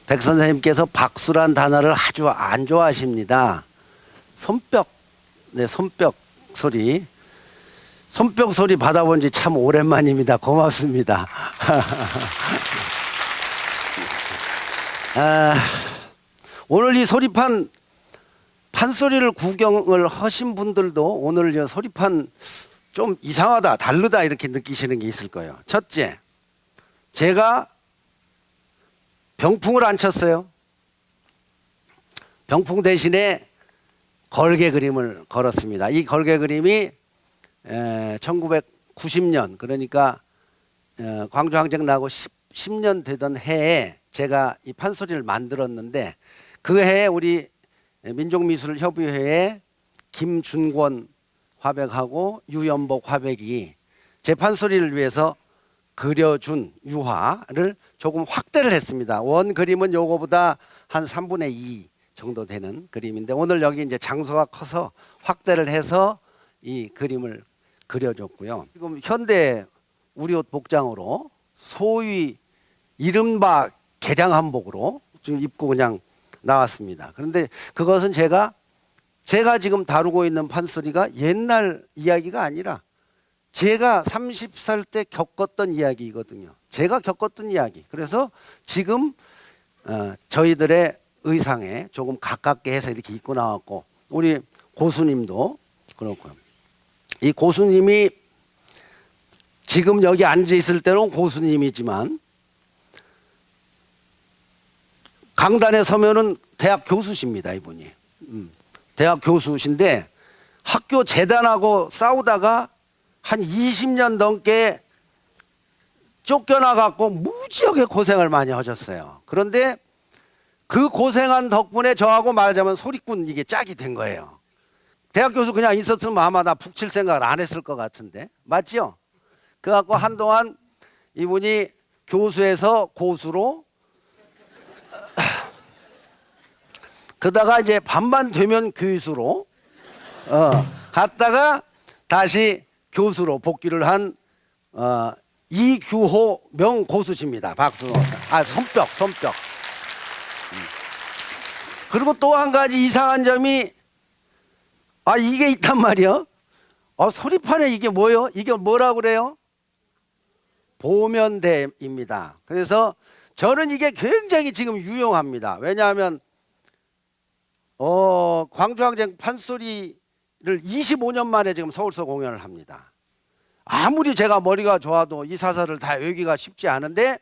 백 선생님께서 박수란 단어를 아주 안 좋아하십니다. 손뼉, 네, 손뼉 소리. 손뼉 소리 받아본 지 참 오랜만입니다. 고맙습니다. 오늘 이 소리판 판소리를 구경을 하신 분들도 오늘 이 소리판 좀 이상하다, 다르다 이렇게 느끼시는 게 있을 거예요. 첫째, 제가 병풍을 안 쳤어요. 병풍 대신에 걸개 그림을 걸었습니다. 이 걸개 그림이 1990년 그러니까 광주항쟁 나고 10년 되던 해에 제가 이 판소리를 만들었는데 그 해에 우리 민족미술협의회에 김준권 화백하고 유연복 화백이 제 판소리를 위해서 그려준 유화를 조금 확대를 했습니다. 원 그림은 요거보다 한 3분의 2 정도 되는 그림인데 오늘 여기 이제 장소가 커서 확대를 해서 이 그림을 그려줬고요. 지금 현대 우리 옷 복장으로 소위 이른바 개량 한복으로 지금 입고 그냥 나왔습니다. 그런데 그것은 제가 지금 다루고 있는 판소리가 옛날 이야기가 아니라 제가 30살 때 겪었던 이야기거든요. 제가 겪었던 이야기. 그래서 지금 저희들의 의상에 조금 가깝게 해서 이렇게 입고 나왔고 우리 고수님도 그렇고요. 이 고수님이 지금 여기 앉아 있을 때는 고수님이지만 강단에 서면은 대학 교수십니다. 이분이. 대학 교수신데 학교 재단하고 싸우다가 한 20년 넘게 쫓겨나갖고 무지하게 고생을 많이 하셨어요. 그런데 그 고생한 덕분에 저하고 말하자면 소리꾼 이게 짝이 된 거예요. 대학 교수 그냥 있었으면 아마 나 북칠 생각을 안 했을 것 같은데 맞죠? 그래갖고 한동안 이분이 교수에서 고수로 그러다가 이제 반반 되면 교수로 갔다가 다시 교수로 복귀를 한 이규호 명고수십니다. 박수. 손뼉. 그리고 또 한 가지 이상한 점이 이게 있단 말이요. 소리판에 이게 뭐요? 이게 뭐라고 그래요? 보면대입니다. 그래서 저는 이게 굉장히 지금 유용합니다. 왜냐하면 광주항쟁 판소리를 25년 만에 지금 서울서 공연을 합니다. 아무리 제가 머리가 좋아도 이 사설을 다 외우기가 쉽지 않은데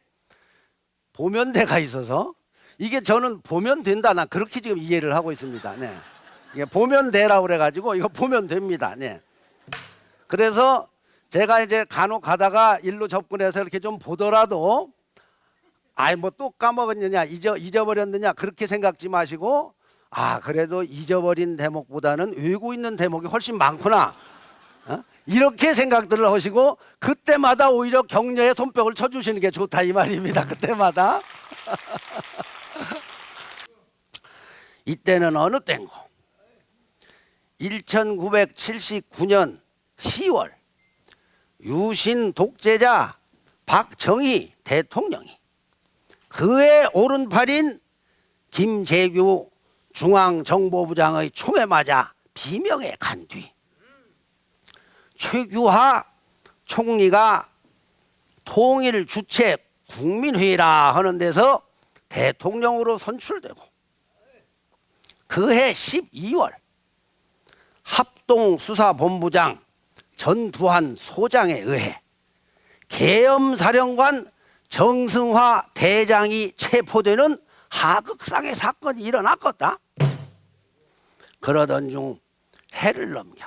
보면대가 있어서 이게 저는 보면 된다. 나 그렇게 지금 이해를 하고 있습니다. 네. 이게 보면대라고 그래가지고 이거 보면 됩니다. 네. 그래서 제가 이제 간혹 가다가 일로 접근해서 이렇게 좀 보더라도 뭐 또 까먹었느냐 잊어버렸느냐 그렇게 생각지 마시고 그래도 잊어버린 대목보다는 외우고 있는 대목이 훨씬 많구나 이렇게 생각들을 하시고 그때마다 오히려 격려의 손뼉을 쳐주시는 게 좋다 이 말입니다. 그때마다 이때는 어느 때인고 1979년 10월 유신 독재자 박정희 대통령이 그의 오른팔인 김재규 중앙정보부장의 총에 맞아 비명에 간 뒤 최규하 총리가 통일 주체 국민회의라 하는 데서 대통령으로 선출되고 그해 12월 합동수사본부장 전두환 소장에 의해 계엄사령관 정승화 대장이 체포되는 하극상의 사건이 일어났겠다. 그러던 중 해를 넘겨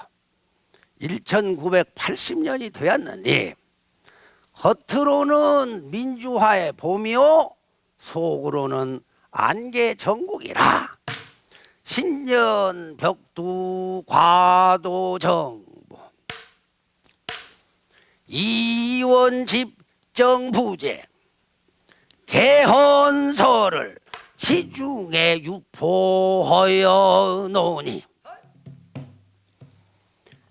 1980년이 되었는데 겉으로는 민주화의 봄이요 속으로는 안개 전국이라 신년 벽두 과도 정부 이원 집정 부재 개헌설을 시중에 유포하여 노니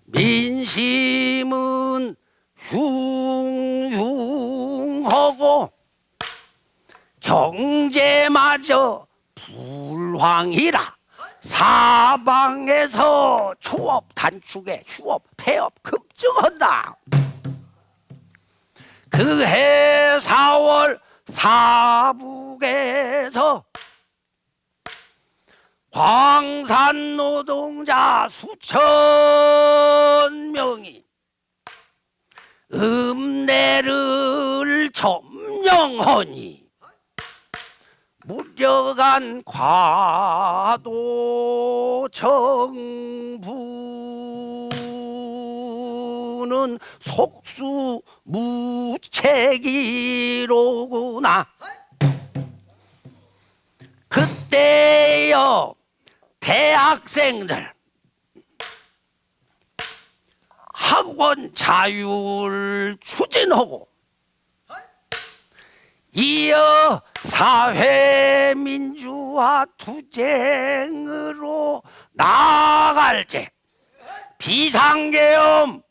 민심은 흉흉하고 형제마저 불황이라 사방에서 초업 단축에 휴업 폐업 급증한다. 그해 4월 사북에서 광산 노동자 수천 명이 읍내를 점령하니 무력한 과도 정부는 속수무책이로구나. 그때여 대학생들 학원 자율 추진하고 이어 사회민주화 투쟁으로 나아갈지 비상계엄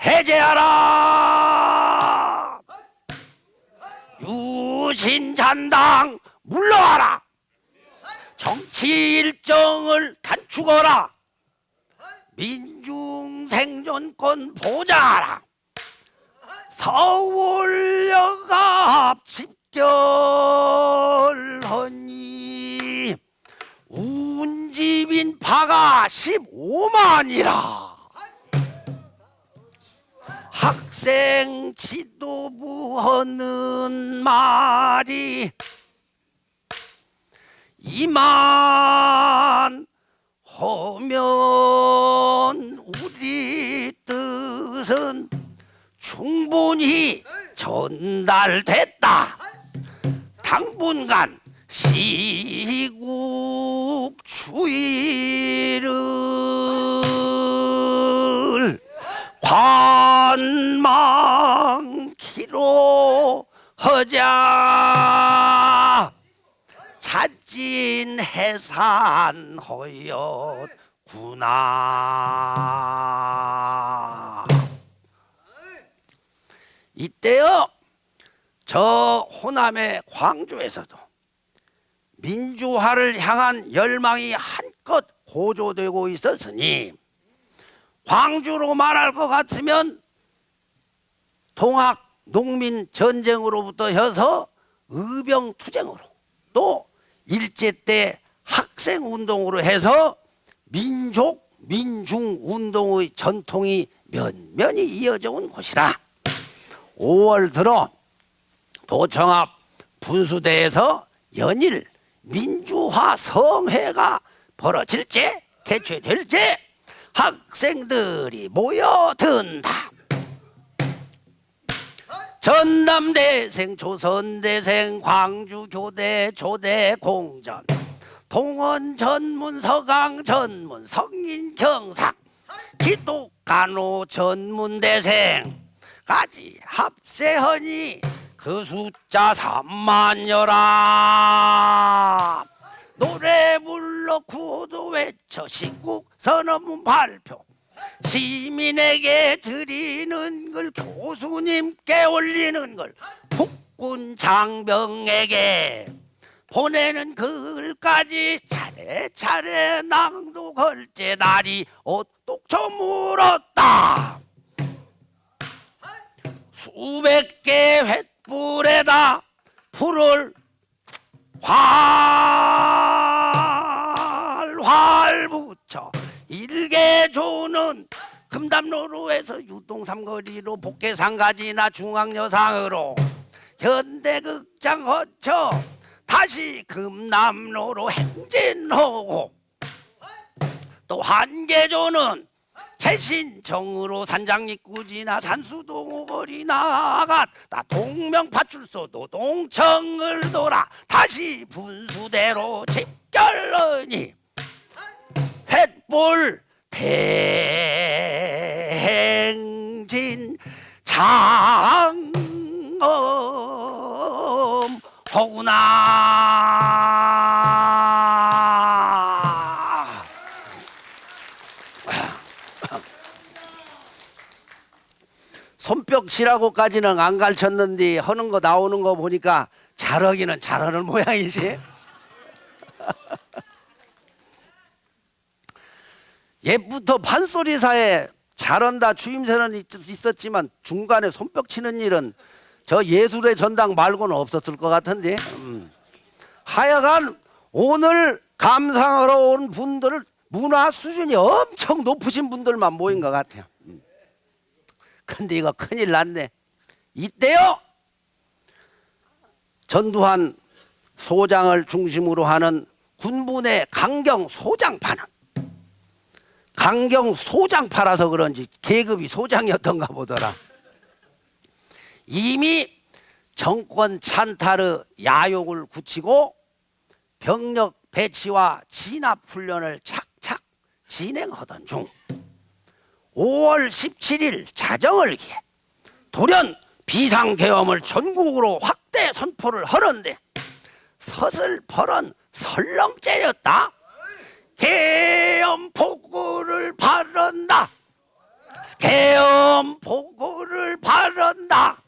해제하라. 유신잔당 물러와라. 정치 일정을 단축하라. 민중생존권 보장하라. 서울역합 집결하니 운집인 파가 15만이라. 학생 지도부 하는 말이 이만 하면 우리 뜻은 충분히 전달됐다. 당분간 시국 추이를 관망키로 하자. 잣진 해산하였구나. 이때요 저 호남의 광주에서도 민주화를 향한 열망이 한껏 고조되고 있었으니 광주로 말할 것 같으면 동학 농민 전쟁으로부터 해서 의병투쟁으로 또 일제 때 학생운동으로 해서 민족 민중운동의 전통이 면면이 이어져 온 곳이라 5월 들어 도청 앞 분수대에서 연일 민주화 성회가 벌어질지 개최될지 학생들이 모여든다. 전남대생, 조선대생, 광주교대, 조대공전, 동원전문, 서강전문, 성인경상, 기독간호 전문대생까지 합세하니 그 숫자 3만여라. 노래 불러 구호도 외쳐 시국 선언문 발표 시민에게 드리는 걸 교수님께 올리는 걸 국군 장병에게 보내는 글까지 차례차례 낭독할제 날이 어똑 저물었다. 수백 개 횃불에다 불을 활활 붙여 일개조는 금담로로에서 유동삼거리로 복개상가지나 중앙여상으로 현대극장 거쳐 다시 금남로로 행진하고 또 한계조는 최신청으로 산장립구지나 산수동 거리 나갔다 동명파출소 노동청을 돌아 다시 분수대로 집결하니 횃불 대행진 장엄 허구나. 손뼉치라고까지는 안 가르쳤는데 하는 거 나오는 거 보니까 잘하기는 잘하는 모양이지. 옛부터 판소리사에 잘한다 추임새는 있었지만 중간에 손뼉치는 일은 저 예술의 전당 말고는 없었을 것 같은데. 하여간 오늘 감상하러 온 분들 문화 수준이 엄청 높으신 분들만 모인 것 같아요. 근데 이거 큰일 났네. 이때요 전두환 소장을 중심으로 하는 군부내 강경 소장파는 강경 소장파라서 그런지 계급이 소장이었던가 보더라. 이미 정권 찬탈의 야욕을 굳히고 병력 배치와 진압 훈련을 착착 진행하던 중 5월 17일 자정을 기해 돌연 비상계엄을 전국으로 확대 선포를 하는데 서슬퍼런 설렁째였다. 계엄 보고를 바란다. 계엄 보고를 바란다.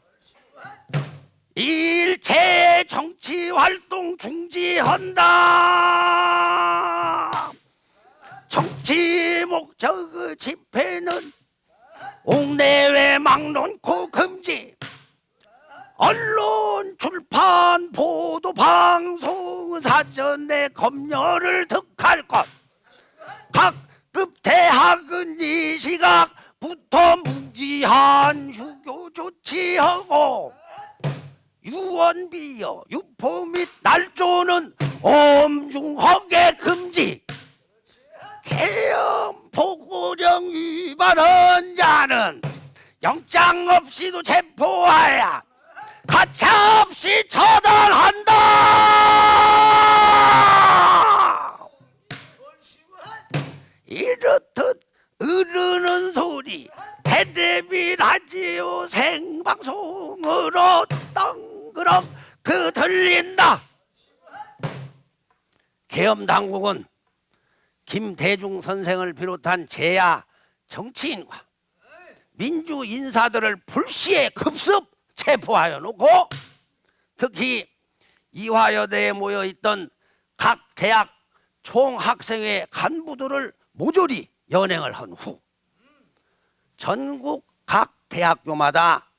일체 정치활동 중지한다. 정치 목적의 집회는 옥내외 막론코 금지. 언론, 출판, 보도, 방송, 사전에 검열을 득할 것. 각급 대학은 이 시각부터 무기한 휴교 조치하고 유언비어, 유포 및 날조는 엄중하게 금지. 계엄 보고령 위반한 자는 영장 없이도 체포하여 가차없이 처단한다. 이렇듯 으르는 소리 테레비 라디오 생방송으로 덩그럭 들린다. 계엄 당국은 김대중 선생을 비롯한 제야 정치인과 민주 인사들을 불시에 급습 체포하여 놓고 특히 이화여대에 모여있던 각 대학 총학생회 간부들을 모조리 연행을 한 후 전국 각 대학교마다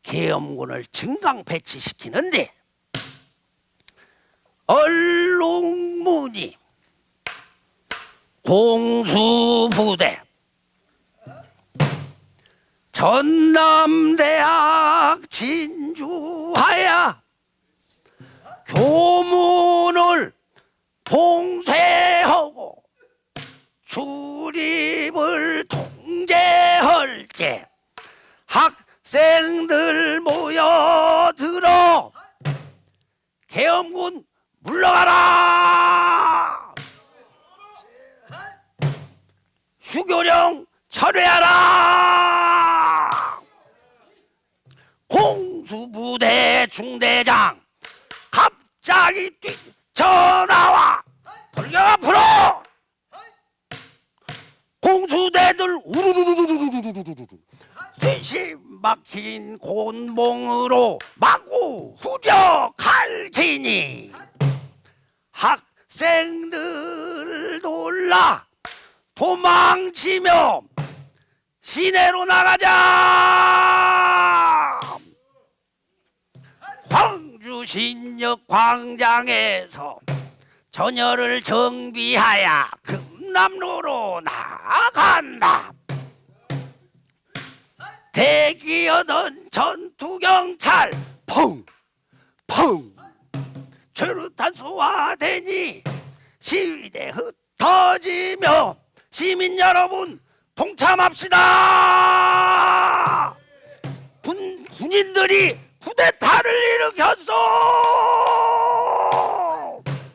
계엄군을 증강 배치시키는데 얼룩무늬, 공수부대, 전남대학 진주하야 교문을 봉쇄하고 출입을 통제할 때 학생들 모여들어 계엄군 물러가라. 휴교령 철회하라. 공수부대 중대장 갑자기 뛰쳐나와 돌격 앞으로. 공수대들 우르르르르르르르르르 쇠심 막힌 곤봉으로 마구 후려갈 테니 학생들 놀라 도망치며 시내로 나가자. 광주신역 광장에서 전열을 정비하여 금남로로 나간다. 대기하던 전투경찰 펑펑 최루탄 소화되니 시위대 흩어지며 시민 여러분 동참합시다. 군인들이 쿠데타를 일으켰어.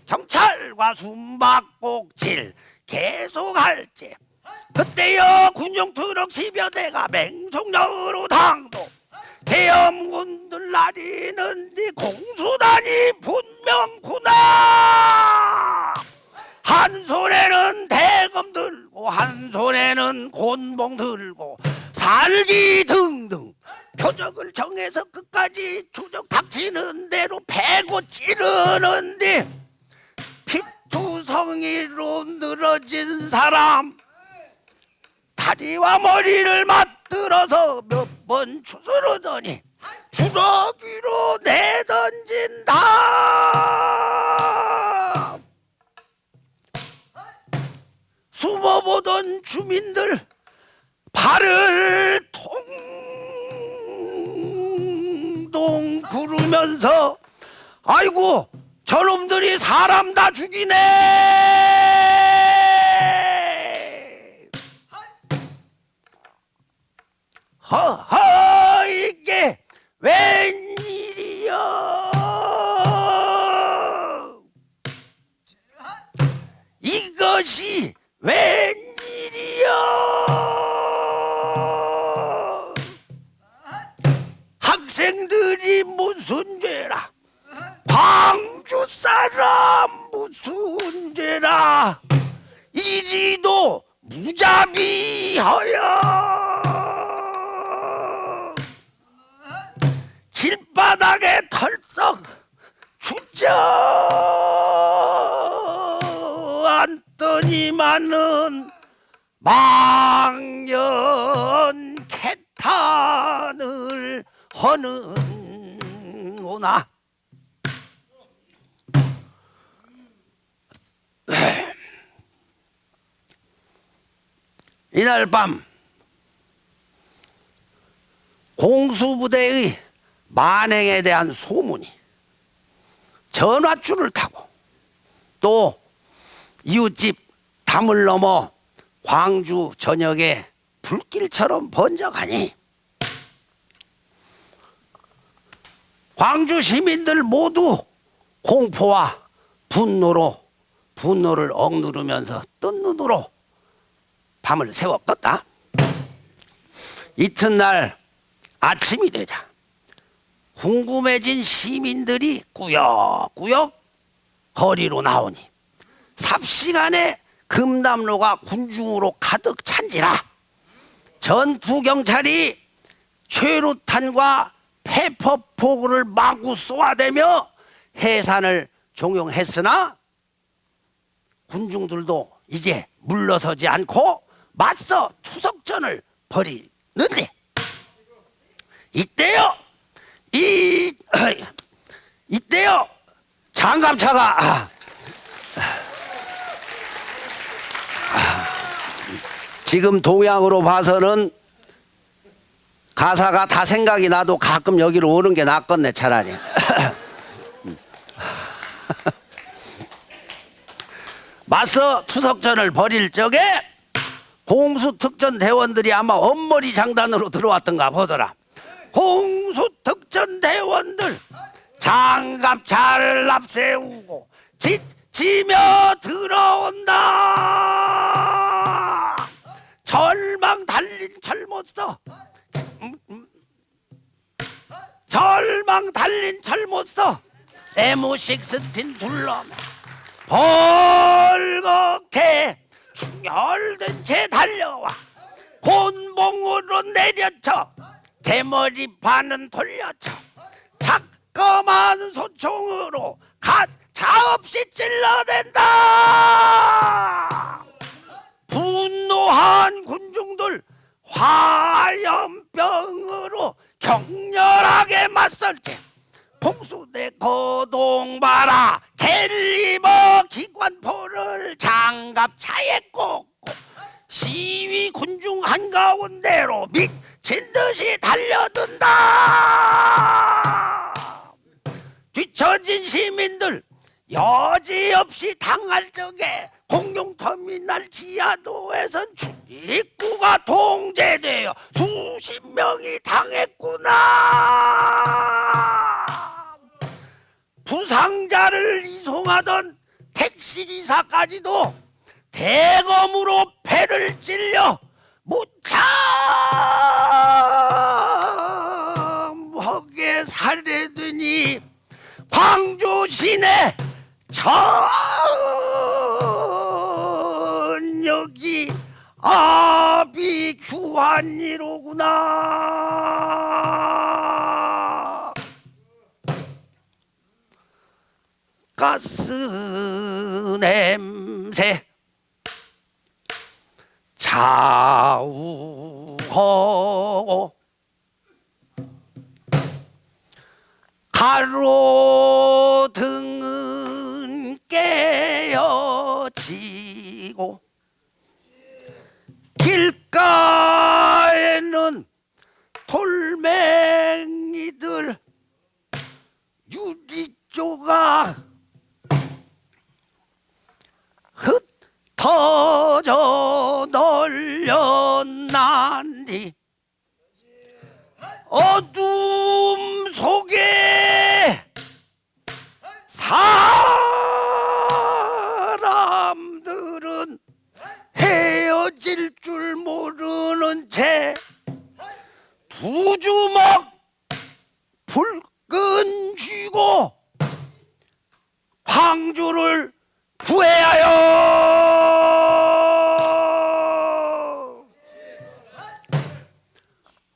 경찰과 숨바꼭질 계속할지 그때여 군용 트럭 10여 대가 맹속력으로 당도 계엄군들 나리는데 공수단이 분명구나. 한 손에는 대검 들고 한 손에는 곤봉 들고 살기 등등 표적을 정해서 끝까지 추적 닥치는 대로 패고 찌르는데 피투성이로 늘어진 사람 다리와 머리를 맞들어서 몇 번 추스르더니 주러기로 내던진다. 숨어보던 주민들 발을 동동 구르면서 아이고 저놈들이 사람 다 죽이네. 허허 이게 웬일이여. 이것이 웬일이여. 학생들이 무슨 죄라. 광주 사람 무슨 죄라. 이리도 무자비하여. 길바닥에 털썩 주저앉더니만은 망연 개탄을 하는구나. 이날 밤 공수부대의 만행에 대한 소문이 전화줄을 타고 또 이웃집 담을 넘어 광주 전역에 불길처럼 번져가니 광주 시민들 모두 공포와 분노를 억누르면서 뜬 눈으로 밤을 새워 껐다. 이튿날 아침이 되자 궁금해진 시민들이 꾸역꾸역 거리로 나오니 삽시간에 금담로가 군중으로 가득 찬지라 전투경찰이 최루탄과 페퍼포구를 마구 쏘아대며 해산을 종용했으나 군중들도 이제 물러서지 않고 맞서 투석전을 벌이는데 이때요 장갑차가 지금 동양으로 봐서는 가사가 다 생각이 나도 가끔 여기로 오는 게 낫겠네 차라리. 맞서 투석전을 벌일 적에 공수특전 대원들이 아마 엄머리 장단으로 들어왔던가 보더라. 공수특전 대원들 장갑 잘 납세우고 지며 들어온다. 절망 달린 철못서 절망 달린 철못서 M16 둘러매 벌겋게 충혈된 채 달려와 곤봉으로 내려쳐 대머리판은 돌려쳐 자그마한 소총으로 가차없이 찔러댄다. 분노한 군중들 화염병으로 격렬하게 맞설지 봉수대 거동바라 갤리버 기관포를 장갑차에 꽂고 시위 군중 한가운데로 미친 듯이 달려든다. 뒤처진 시민들 여지없이 당할 적에 공룡터미널 지하도에선 출입구가 통제되어 수십 명이 당했구나. 부상자를 이송하던 택시기사까지도 대검으로 배를 찔려 무참하게 살해되니 광주 시내 전역이 아비규환이로구나. 가스 냄새 좌우하고 가로등은 깨어지고 길가에는 돌멩이들 유리조각 흩어져 널렸나니 어둠 속에 사람들은 헤어질 줄 모르는 채 두 주먹 불끈 쥐고 광주를 구해야 하여.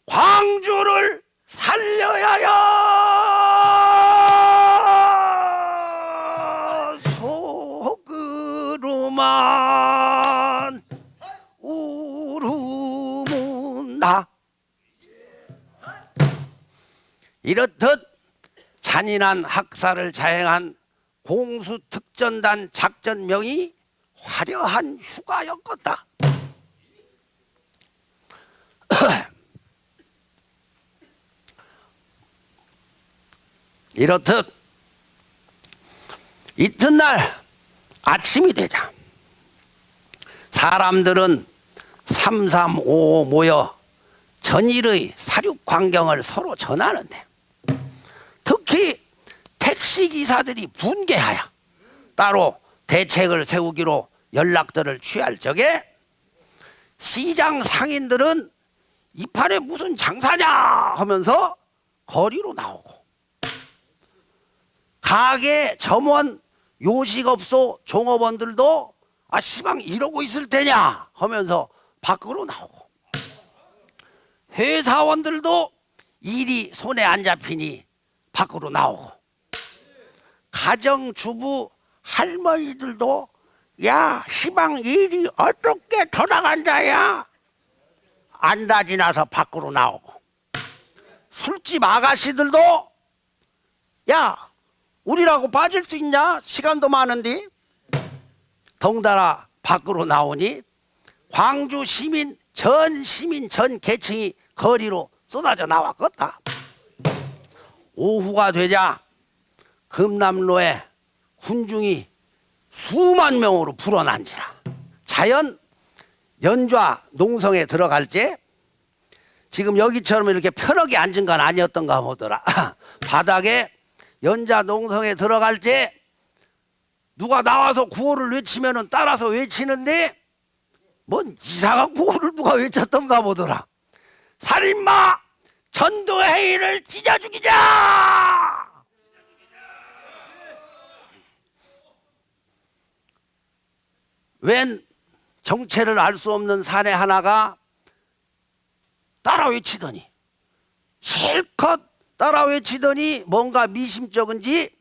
광주를 살려야 하여. 속으로만 울음은다. 이렇듯 잔인한 학살을 자행한 공수특전단 작전명이 화려한 휴가였겠다. 이렇듯 이튿날 아침이 되자 사람들은 삼삼오오 모여 전일의 사륙 광경을 서로 전하는데 특히 택시기사들이 분개하여 따로 대책을 세우기로 연락들을 취할 적에 시장 상인들은 이 판에 무슨 장사냐 하면서 거리로 나오고 가게 점원 요식업소 종업원들도 아 시방 이러고 있을 테냐 하면서 밖으로 나오고 회사원들도 일이 손에 안 잡히니 밖으로 나오고 가정주부 할머니들도 야 시방 일이 어떻게 돌아간다야 안달이 나서 밖으로 나오고 술집 아가씨들도 야 우리라고 빠질 수 있냐 시간도 많은데 덩달아 밖으로 나오니 광주 시민 전 계층이 거리로 쏟아져 나왔겠다. 오후가 되자 금남로에 군중이 수만 명으로 불어난지라 자연 연좌 농성에 들어갈 때 지금 여기처럼 이렇게 편하게 앉은 건 아니었던가 보더라. 바닥에 연좌 농성에 들어갈 때 누가 나와서 구호를 외치면은 따라서 외치는데 뭔 이상한 구호를 누가 외쳤던가 보더라. 살인마 전두회의를 찢어 죽이자. 웬 정체를 알 수 없는 사내 하나가 따라 외치더니 실컷 따라 외치더니 뭔가 미심쩍은지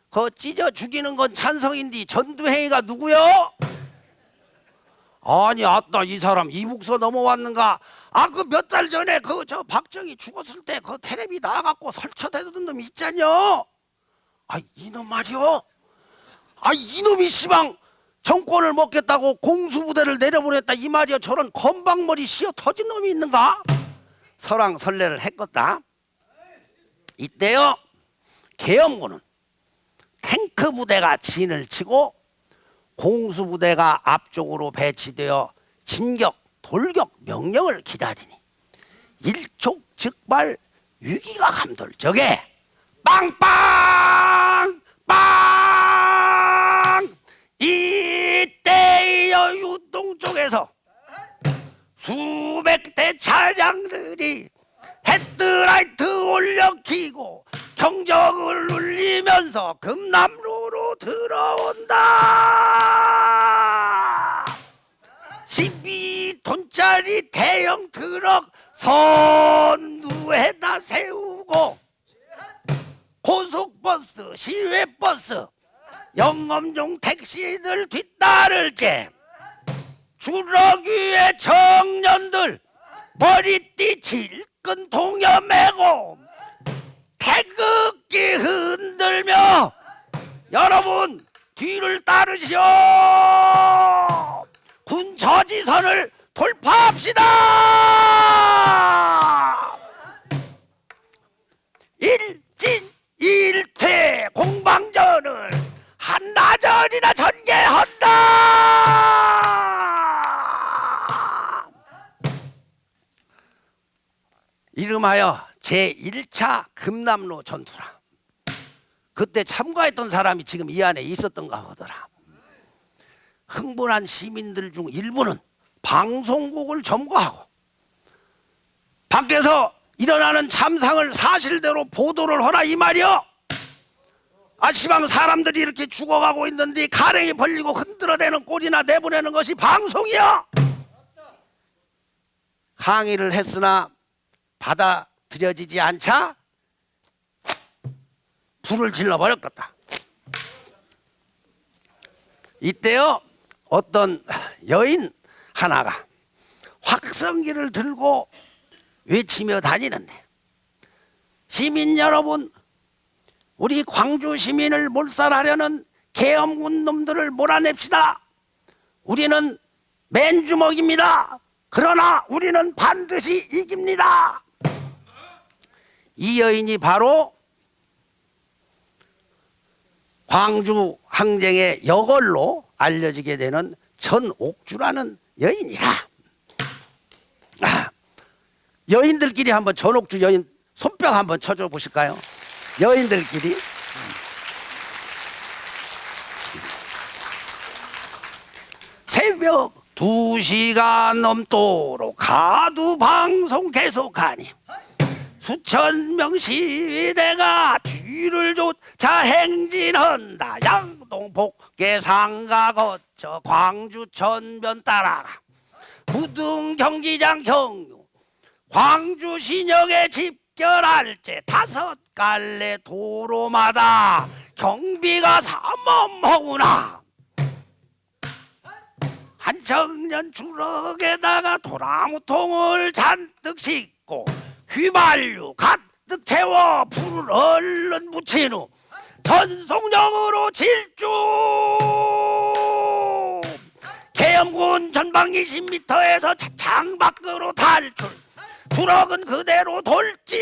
그 찢어 죽이는 건 찬성인데 전두회의가 누구요? 아니 아따 이 사람 이북서 넘어왔는가? 아 그 몇 달 전에 그 저 박정희 죽었을 때 그 텔레비 나와갖고 설쳐대던 놈 있잖여. 아 이놈 말이요. 아 이놈이 시방 정권을 먹겠다고 공수부대를 내려보냈다 이 말이요. 저런 건방머리 씌어 터진 놈이 있는가? 설왕설래를 했겠다. 이때요 계엄군은 탱크 부대가 진을 치고 공수부대가 앞쪽으로 배치되어 진격, 돌격 명령을 기다리니 일촉즉발 위기가 감돌 적에 빵빵 빵 이때여 유동 쪽에서 수백 대 차량들이 헤드라이트 올려키고 경적을 울리면서 금남로로 들어온다. 12톤짜리 대형 트럭 선두에다 세우고 고속버스, 시외버스 영업용 택시들 뒤따를 때 주러기의 청년들 머리띠 질끈 동여매고 태극기 흔들며 여러분 뒤를 따르시오. 군 저지선을 돌파합시다. 일진일퇴 공방전을 한나절이나 전개한다. 이름하여 제1차 금남로 전투라. 그때 참가했던 사람이 지금 이 안에 있었던가 하더라. 흥분한 시민들 중 일부는 방송국을 점거하고 밖에서 일어나는 참상을 사실대로 보도를 하라 이 말이요. 시방 사람들이 이렇게 죽어가고 있는데 가랭이 벌리고 흔들어대는 꼴이나 내보내는 것이 방송이야. 항의를 했으나 받아들여지지 않자 불을 질러버렸겠다. 이때요 어떤 여인 하나가 확성기를 들고 외치며 다니는데, 시민 여러분, 우리 광주 시민을 몰살하려는 계엄군 놈들을 몰아냅시다. 우리는 맨주먹입니다. 그러나 우리는 반드시 이깁니다. 이 여인이 바로 광주 항쟁의 여걸로 알려지게 되는 전옥주라는 여인이라. 여인들끼리 한번 전옥주 여인 손뼉 한번 쳐줘 보실까요? 여인들끼리. 새벽 2시간 넘도록 가두 방송 계속하니 수천 명 시위대가 뒤를 쫓아 행진한다. 양동폭계 상가 거쳐 광주 전변 따라가 무등 경기장 경유 광주 신역에 집결할 때 5갈래 도로마다 경비가 삼엄하구나. 한 청년 주럭에다가 도나무통을 잔뜩 싣고 휘발유 가득 채워 불을 얼른 붙인 후 전속력으로 질주. 계엄군 전방 20m에서 차창 밖으로 탈출. 주럭은 그대로 돌진.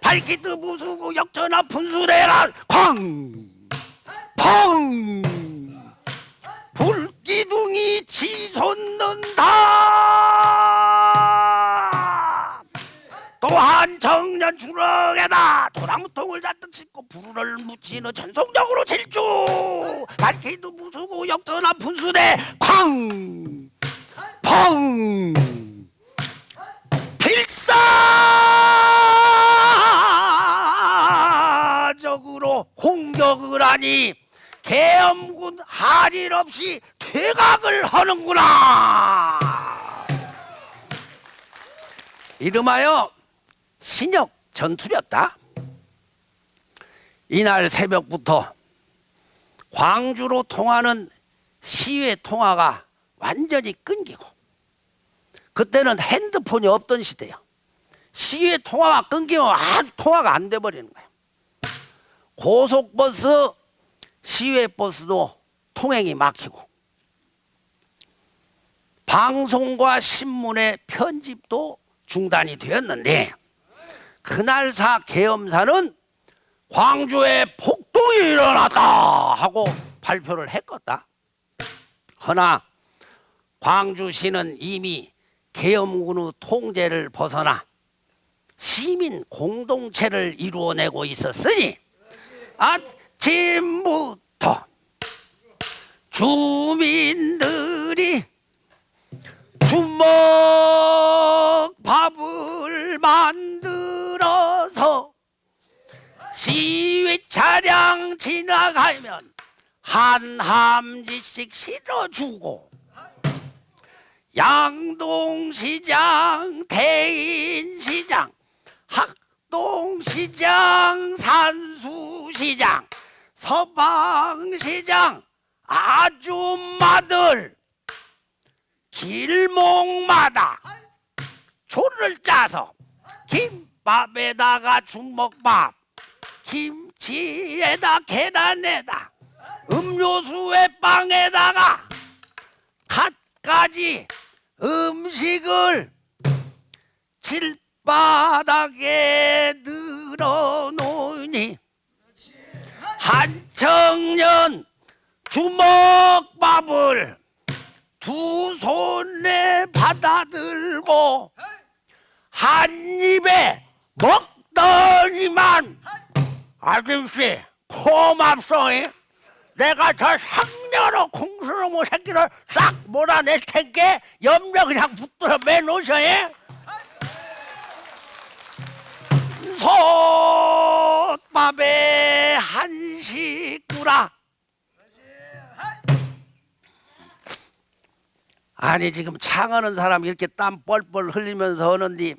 발키트 부수고 역전화 분수대란 쾅! 펑! 불기둥이 치솟는다. 또 한 청년 주럭에다 도나무통을 잔뜩 싣고 불을 묻히는 전속력으로 질주. 발키트 부수고 역전화 분수대 쾅! 펑! 필사적으로 공격을 하니 계엄군 할일 없이 퇴각을 하는구나. 이름하여 신역 전투였다. 이날 새벽부터 광주로 통하는 시외 통화가 완전히 끊기고, 그때는 핸드폰이 없던 시대야. 시외 통화가 끊기면 아주 통화가 안 돼버리는 거야. 고속버스, 시외버스도 통행이 막히고, 방송과 신문의 편집도 중단이 되었는데, 그날사 계엄사는 광주에 폭동이 일어났다 하고 발표를 했겠다. 허나 광주시는 이미 계엄군의 통제를 벗어나 시민 공동체를 이루어내고 있었으니 아침부터 주민들이 주먹밥을 만들어서 시위 차량 지나가면 한 함지씩 실어주고, 양동시장, 대인시장, 낙동시장, 산수시장, 서방시장 아줌마들 길목마다 조를 짜서 김밥에다가 주먹밥, 김치에다 계란에다 음료수에 빵에다가 갖가지 음식을 길바닥에 늘어놓으니 한 청년 주먹밥을 두 손에 받아들고 한 입에 먹더니만 아저씨 고맙소이. 내가 저 상녀로 공수놈의 새끼를 싹 몰아낼 텐게 염려 그냥 붙들어 매놓으셔. 솥밥에 한식구라. 아니 지금 창하는 사람이 이렇게 땀 뻘뻘 흘리면서 하는데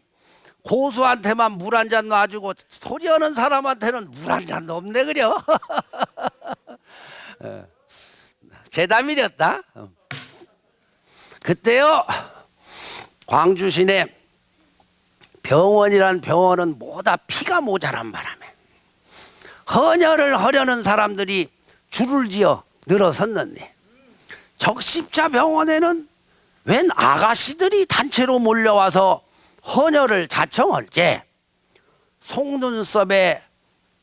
고수한테만 물 한 잔 놔주고 소리하는 사람한테는 물 한 잔도 없네 그려. 재담이렸다. 그때요 광주 시내 병원이란 병원은 뭐다 피가 모자란 바람에 헌혈을 하려는 사람들이 줄을 지어 늘어섰는데 적십자 병원에는 웬 아가씨들이 단체로 몰려와서 헌혈을 자청할 때 속눈썹에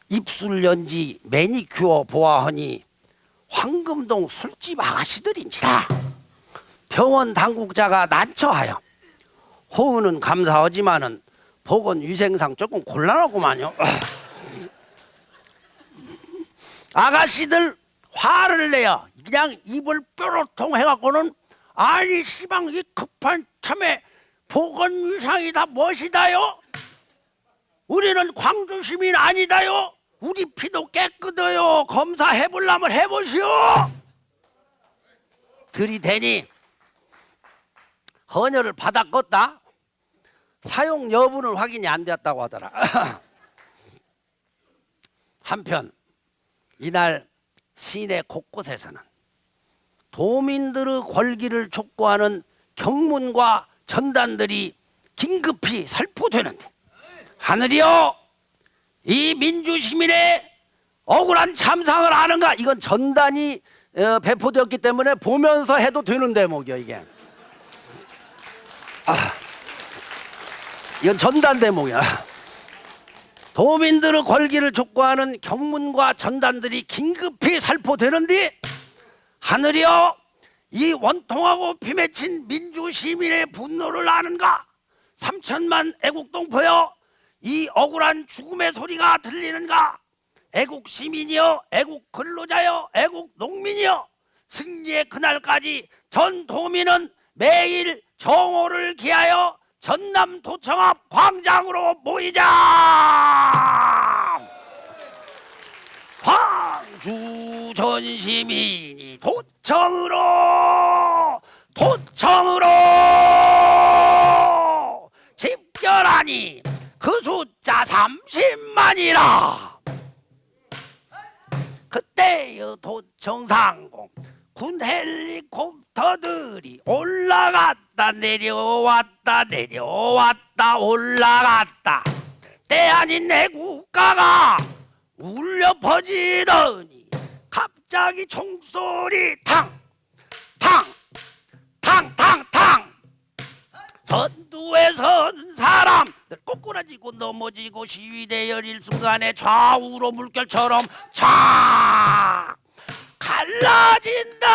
입술 연지 매니큐어 보아하니 황금동 술집 아가씨들인지라 병원 당국자가 난처하여 호의는 감사하지만은 보건위생상 조금 곤란하구만요. 아가씨들 화를 내어 그냥 입을 뾰로통 해갖고는 아니 시방 이 급한 참에 보건위상이다 무엇이다요? 우리는 광주 시민 아니다요? 우리 피도 깨끗해요. 검사해보려면 해보시오. 들이대니 헌혈을 받았겠다. 사용 여부는 확인이 안 되었다고 하더라. 한편 이날 시내 곳곳에서는 도민들의 권리를 촉구하는 경문과 전단들이 긴급히 살포되는데 하늘이여 이 민주시민의 억울한 참상을 아는가? 이건 전단이 배포되었기 때문에 보면서 해도 되는 대목이요 이게. 이건 전단 대목이야. 도민들의 권리를 촉구하는 경문과 전단들이 긴급히 살포되는데 하늘이여 이 원통하고 피맺힌 민주시민의 분노를 아는가? 3천만 애국동포여 이 억울한 죽음의 소리가 들리는가? 애국시민이여 애국근로자여 애국농민이여 승리의 그날까지 전 도민은 매일 정오를 기하여 전남도청 앞 광장으로 모이자. 광주 전 시민이 도청으로 집결하니 그 숫자 30만이라. 그때의 도청상공 군 헬리콥터들이 올라갔다 내려왔다 내려왔다 올라갔다. 때 아닌 내 국가가 울려 퍼지더니 갑자기 총소리 탕탕탕탕탕. 선두에 선 사람들 꼬꾸라지고 넘어지고 시위대 열일 순간에 좌우로 물결처럼 촥 갈라진다.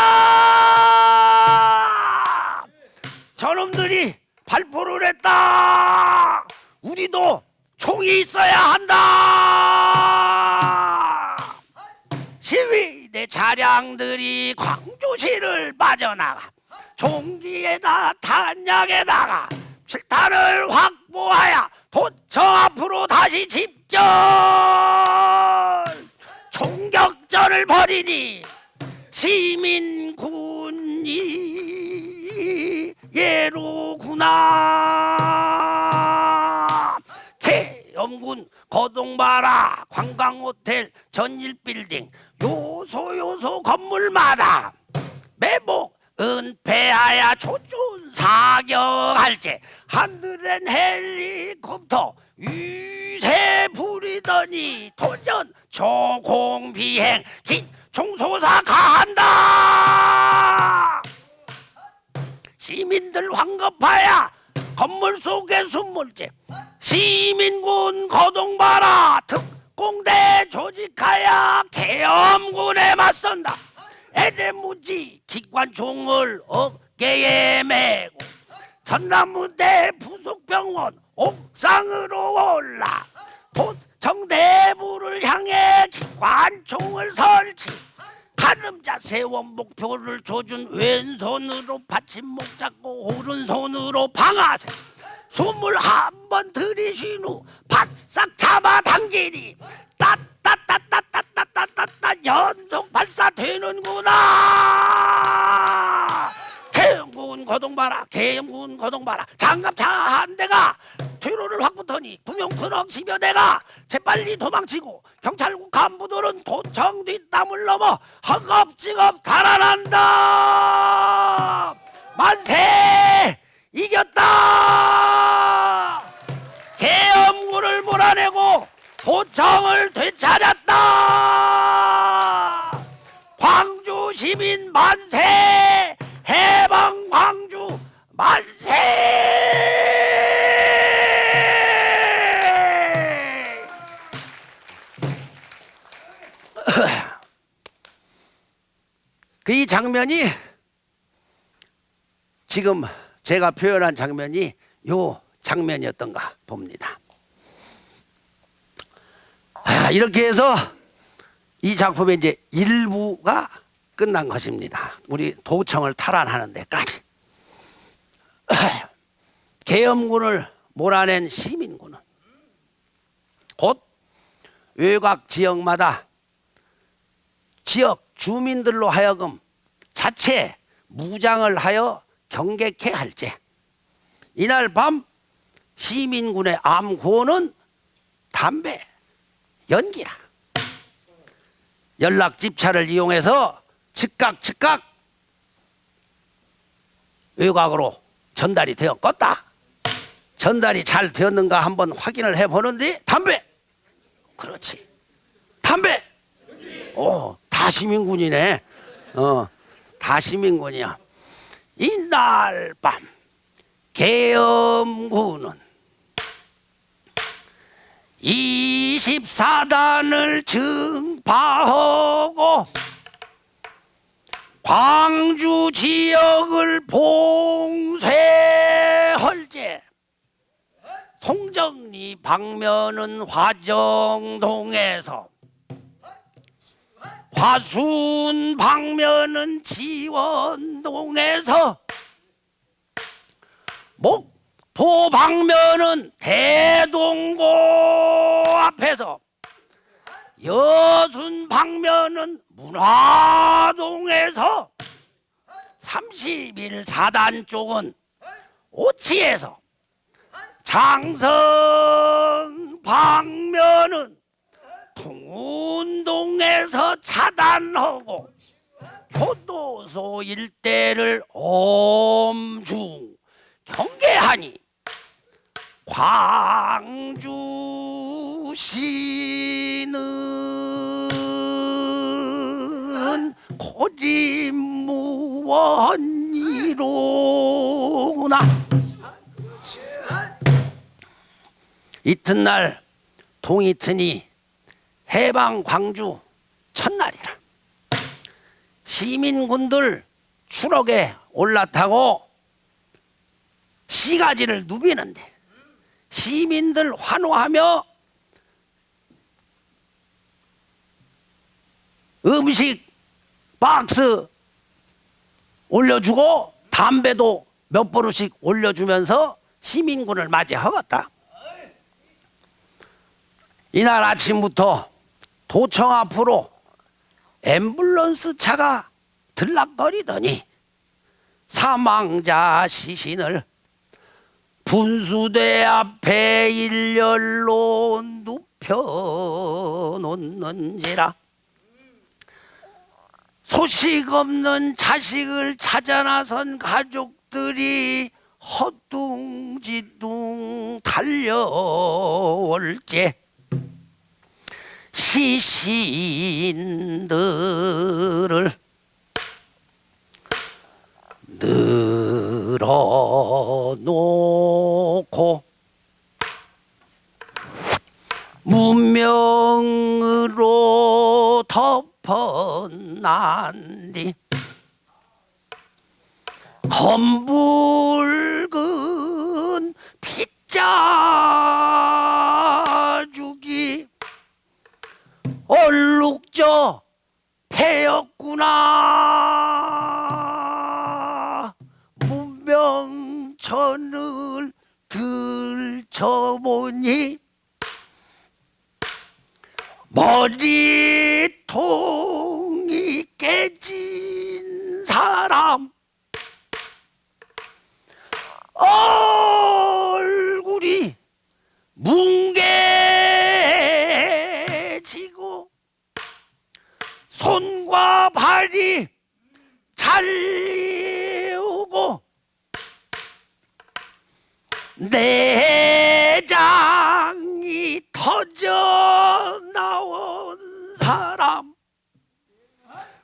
저놈들이 발포를 했다. 우리도 총이 있어야 한다. 시위대 차량들이 광주시를 빠져나가 총기에다 탄약에다가 실탄을 확보하여 도청 앞으로 다시 집결. 총격전을 벌이니 시민군이 예로구나. 계엄군 거동바라 관광호텔 전일빌딩 요소 건물마다 매복 은폐하야 조준 사격할지 하늘엔 헬리콥터 위세 부리더니 도전 초공비행 기총소사 가한다. 시민들 황급하야 건물 속에 숨물지 시민군 거동바라 특공대 조직하야 계엄군에 맞선다. LMG 기관총을 어깨에 메고 전남무대 부속병원 옥상으로 올라 도청대부를 향해 기관총을 설치. 가늠자 세워 목표를 조준 왼손으로 받침목 잡고 오른손으로 방아쇠 21번 들이쉰 후 바싹 잡아당기니 따따따따따따따따 연속 발사되는구나. 계엄군 거동바라 계엄군 거동바라 장갑차 한 대가 퇴로를 확 붙더니 구명 트럭 10여 대가 재빨리 도망치고 경찰국 간부들은 도청 뒷담을 넘어 허겁지겁 달아난다. 만세! 이겼다! 계엄군을 몰아내고 도청을 되찾았다. 광주 시민 만세! 해방 광주 만세! 이 장면이 지금 제가 표현한 장면이 요 장면이었던가 봅니다. 이렇게 해서 이 작품의 이제 일부가 끝난 것입니다. 우리 도청을 탈환하는 데까지. 계엄군을 몰아낸 시민군은 곧 외곽 지역마다 지역 주민들로 하여금 자체 무장을 하여 경계케 할지 이날 밤 시민군의 암고는 담배, 연기라. 연락집차를 이용해서 즉각 외곽으로 전달이 되었겠다. 전달이 잘 되었는가 한번 확인을 해보는데 담배! 그렇지. 담배! 다 시민군이네. 다 시민군이야. 이날 밤 계엄군은 24단을 증파하고 광주 지역을 봉쇄할제. 송정리 방면은 화정동에서, 화순 방면은 지원동에서, 목포 방면은 대동고 앞에서, 여순 방면은 문화동에서, 31사단 쪽은 오치에서, 장성 방면은 통운동에서 차단하고 교도소 일대를 엄중 경계하니 광주시는 고집무원이로구나. 이튿날 동이 트니 해방 광주 첫날이라. 시민군들 추럭에 올라타고 시가지를 누비는데 시민들 환호하며 음식 박스 올려주고 담배도 몇 보루씩 올려주면서 시민군을 맞이하겠다. 이날 아침부터 도청 앞으로 앰뷸런스 차가 들락거리더니 사망자 시신을 분수대 앞에 일렬로 펴놓는지라. 소식 없는 자식을 찾아 나선 가족들이 허둥지둥 달려올 때 시신들을 늘어놓고 문명으로 덮어난 뒤 검붉은 핏자죽이 얼룩져 패였구나. 문명천을 들춰보니 머리통이 깨진 사람, 얼굴이 뭉개지고 손과 발이 잘리우고 내장이 터져 나온 사람,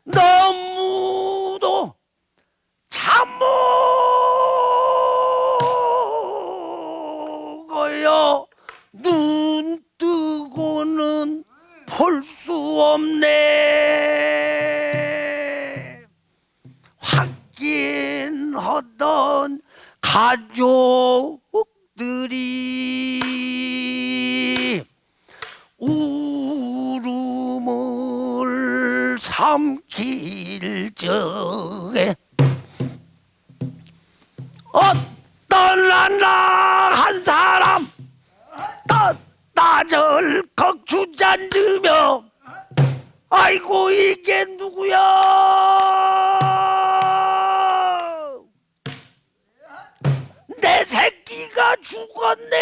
너무도 참 먹어요. 눈 뜨고는 볼 수 없네. 확인하던 가족들이 울음을 삼킬 적에 어떤 한 사람 따절컥 주저앉으며 아이고 이게 누구야? 내 새끼가 죽었네.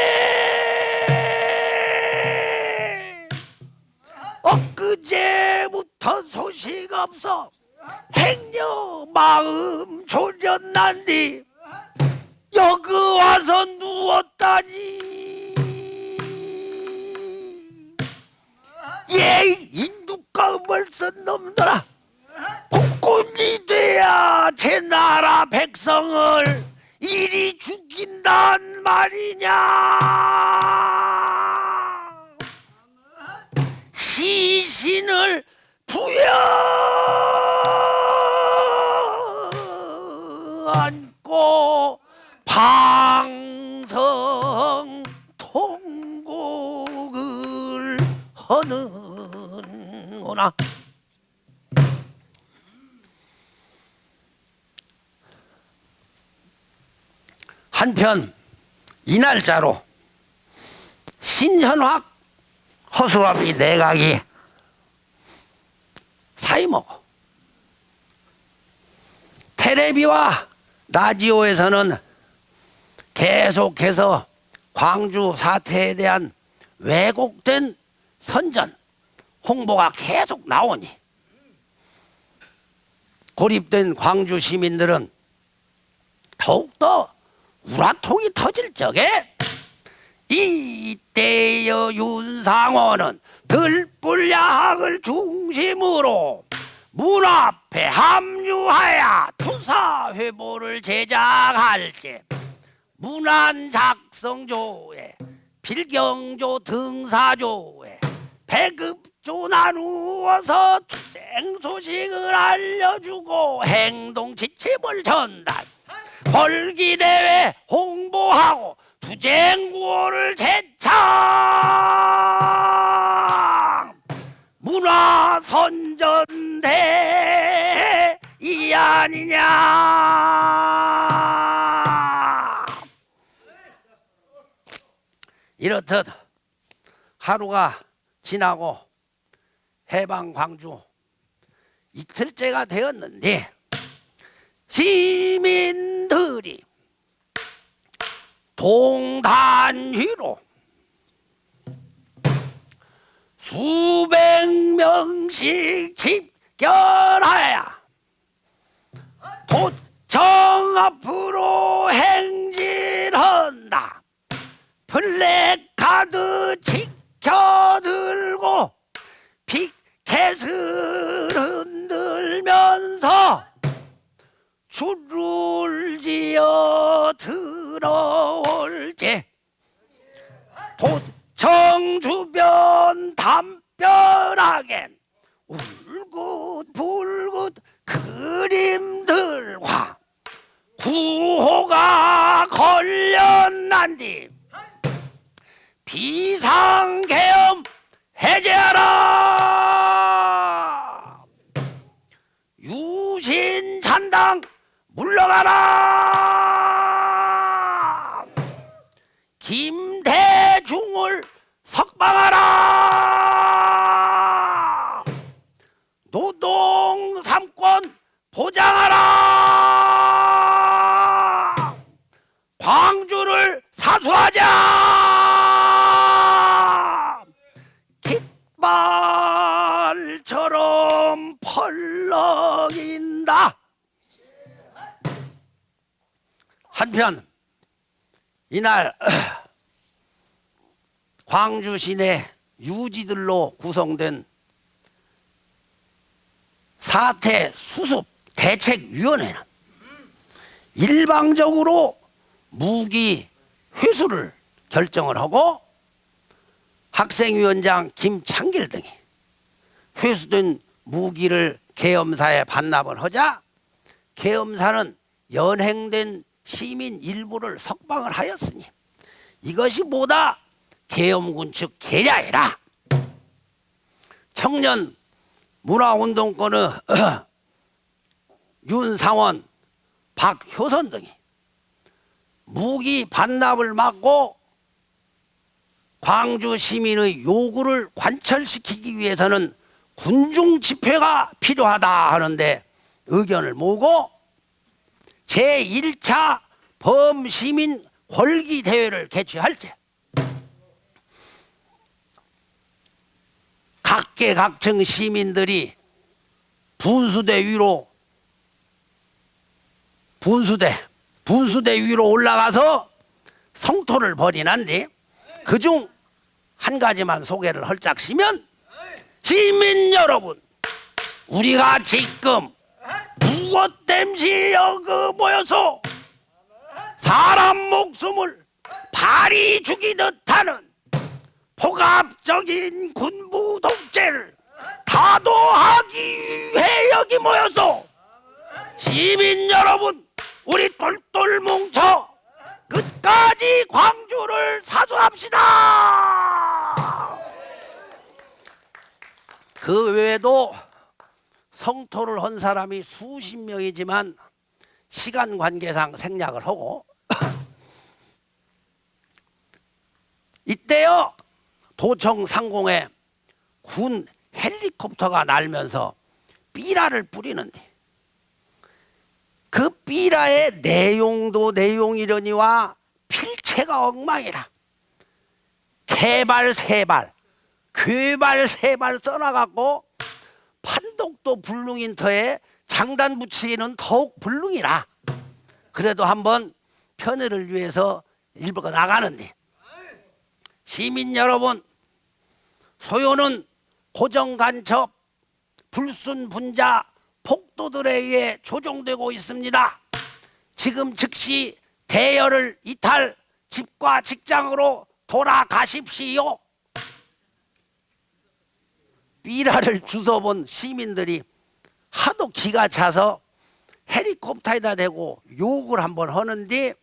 엊그제부터 소식 없어 행여 마음 졸였난디 여기 와서 누웠다니. 예, 인두감을 쓴 놈들아, 복군이 돼야 제 나라 백성을 이리 죽인단 말이냐. 시신을 부여안고 방성 통곡을 하는구나. 한편 이 날짜로 신현확 허수아비 내각이 사이먹어. 텔레비와 라디오에서는 계속해서 광주 사태에 대한 왜곡된 선전 홍보가 계속 나오니 고립된 광주 시민들은 더욱더 우라통이 터질 적에 이때의 윤상호는 들불야학을 중심으로 문 앞에 합류하여 투사회보를 제작할 때 문안 작성조에 필경조 등사조에 배급조 나누어서 투쟁 소식을 알려주고 행동 지침을 전달, 벌기대회 홍보하고 투쟁구호를 제창, 문화선전대 이 아니냐. 이렇듯 하루가 지나고 해방 광주 이틀째가 되었는데 시민들이 동단위로 수백 명씩 집결하여 도청 앞으로 행진한다. 플래카드 지켜들고 피켓을 흔들면서 줄을 지어 들어올지. 도청 주변 담벼락엔 울긋불긋 그림들과 구호가 걸렸난디. 비상계엄 해제하라. 유신찬당 물러가라. 김대중을 석방하라. 노동 3권 보장하라. 광주를 사수하자. 깃발처럼 펄럭인다. 한편 이날 광주 시내 유지들로 구성된 사태 수습 대책위원회는 일방적으로 무기 회수를 결정을 하고 학생위원장 김창길 등이 회수된 무기를 계엄사에 반납을 하자 계엄사는 연행된 시민 일부를 석방을 하였으니 이것이 뭐다? 계엄군 측 계략이라. 청년 문화운동권의 윤상원, 박효선 등이 무기 반납을 막고 광주 시민의 요구를 관철시키기 위해서는 군중 집회가 필요하다 하는데 의견을 모으고 제1차 범시민 권기 대회를 개최할 때 각계각층 시민들이 분수대 위로 올라가서 성토를 벌이는데 그중 한 가지만 소개를 헐짝시면 시민 여러분, 우리가 지금 무엇 땜시 여기 모여서 사람 목숨을 발이 죽이듯 하는 폭압적인 군부 독재를 타도하기 위해 여기 모여서 시민 여러분, 우리 똘똘 뭉쳐 끝까지 광주를 사수합시다. 그 외에도 성토를 한 사람이 수십 명이지만 시간 관계상 생략을 하고 이때요 도청 상공에 군 헬리콥터가 날면서 삐라를 뿌리는데 그 삐라의 내용도 내용이려니와 필체가 엉망이라 개발 세발 괴발 세발 써놔갖고 판독도 불능인 터에 장단 붙이기는 더욱 불능이라. 그래도 한번 편의를 위해서 일부가 나가는데 시민 여러분, 소요는 고정간첩 불순분자 폭도들에 의해 조종되고 있습니다. 지금 즉시 대열을 이탈 집과 직장으로 돌아가십시오. 삐라를 주워본 시민들이 하도 기가 차서 헬리콥터에다 대고 욕을 한번 하는데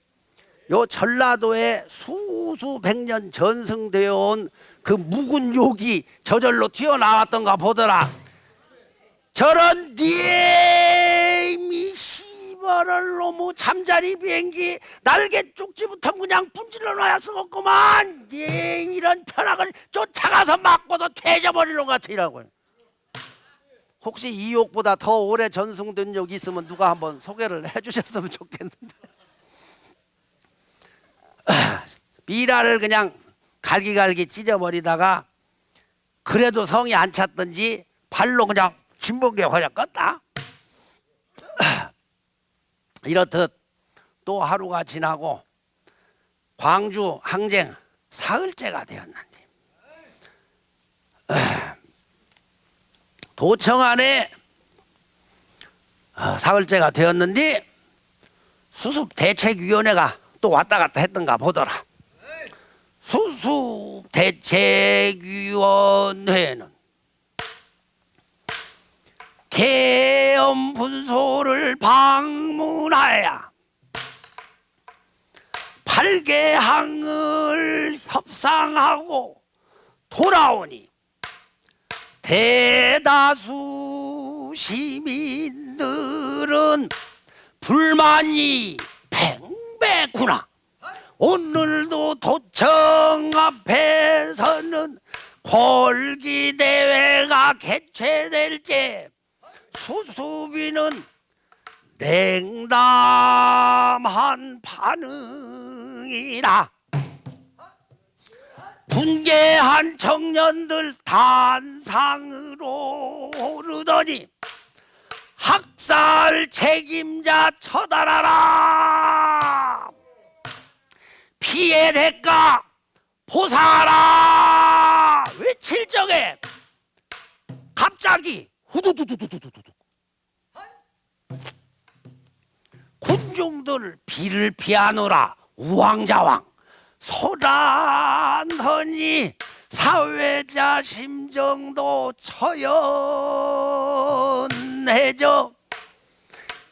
요 전라도에 수백년 전승되어 온 그 묵은 욕이 저절로 튀어나왔던가 보더라. 저런 니엠이 씨발을 놈의 잠자리 비행기 날개 쪽지부터 그냥 분질러 놔야 쓰겠구만. 니엠 이런 편악을 쫓아가서 맞고서 퇴져버릴 놈 같으라고요. 혹시 이 욕보다 더 오래 전승된 욕 있으면 누가 한번 소개를 해주셨으면 좋겠는데. 미라를 그냥 갈기갈기 찢어버리다가 그래도 성이 안 찼던지 발로 그냥 진번개 그냥 껐다. 이렇듯 또 하루가 지나고 광주 항쟁 사흘째가 되었는데 도청 안에 사흘째가 되었는데 수습대책위원회가 또 왔다 갔다 했던가 보더라. 수습대책위원회는 계엄 분소를 방문하여 8개항을 협상하고 돌아오니 대다수 시민들은 불만이 팽배구나. 오늘도 도청 앞에서는 골기대회가 개최될지 수수비는 냉담한 반응이라. 분개한 청년들 단상으로 오르더니 학살 책임자 처단하라. 피해 대가 보상하라. 외칠 적에 갑자기 후두두두두두두두 군중들 비를 피하노라 우왕좌왕 소란하니 사회자 심정도 처연해져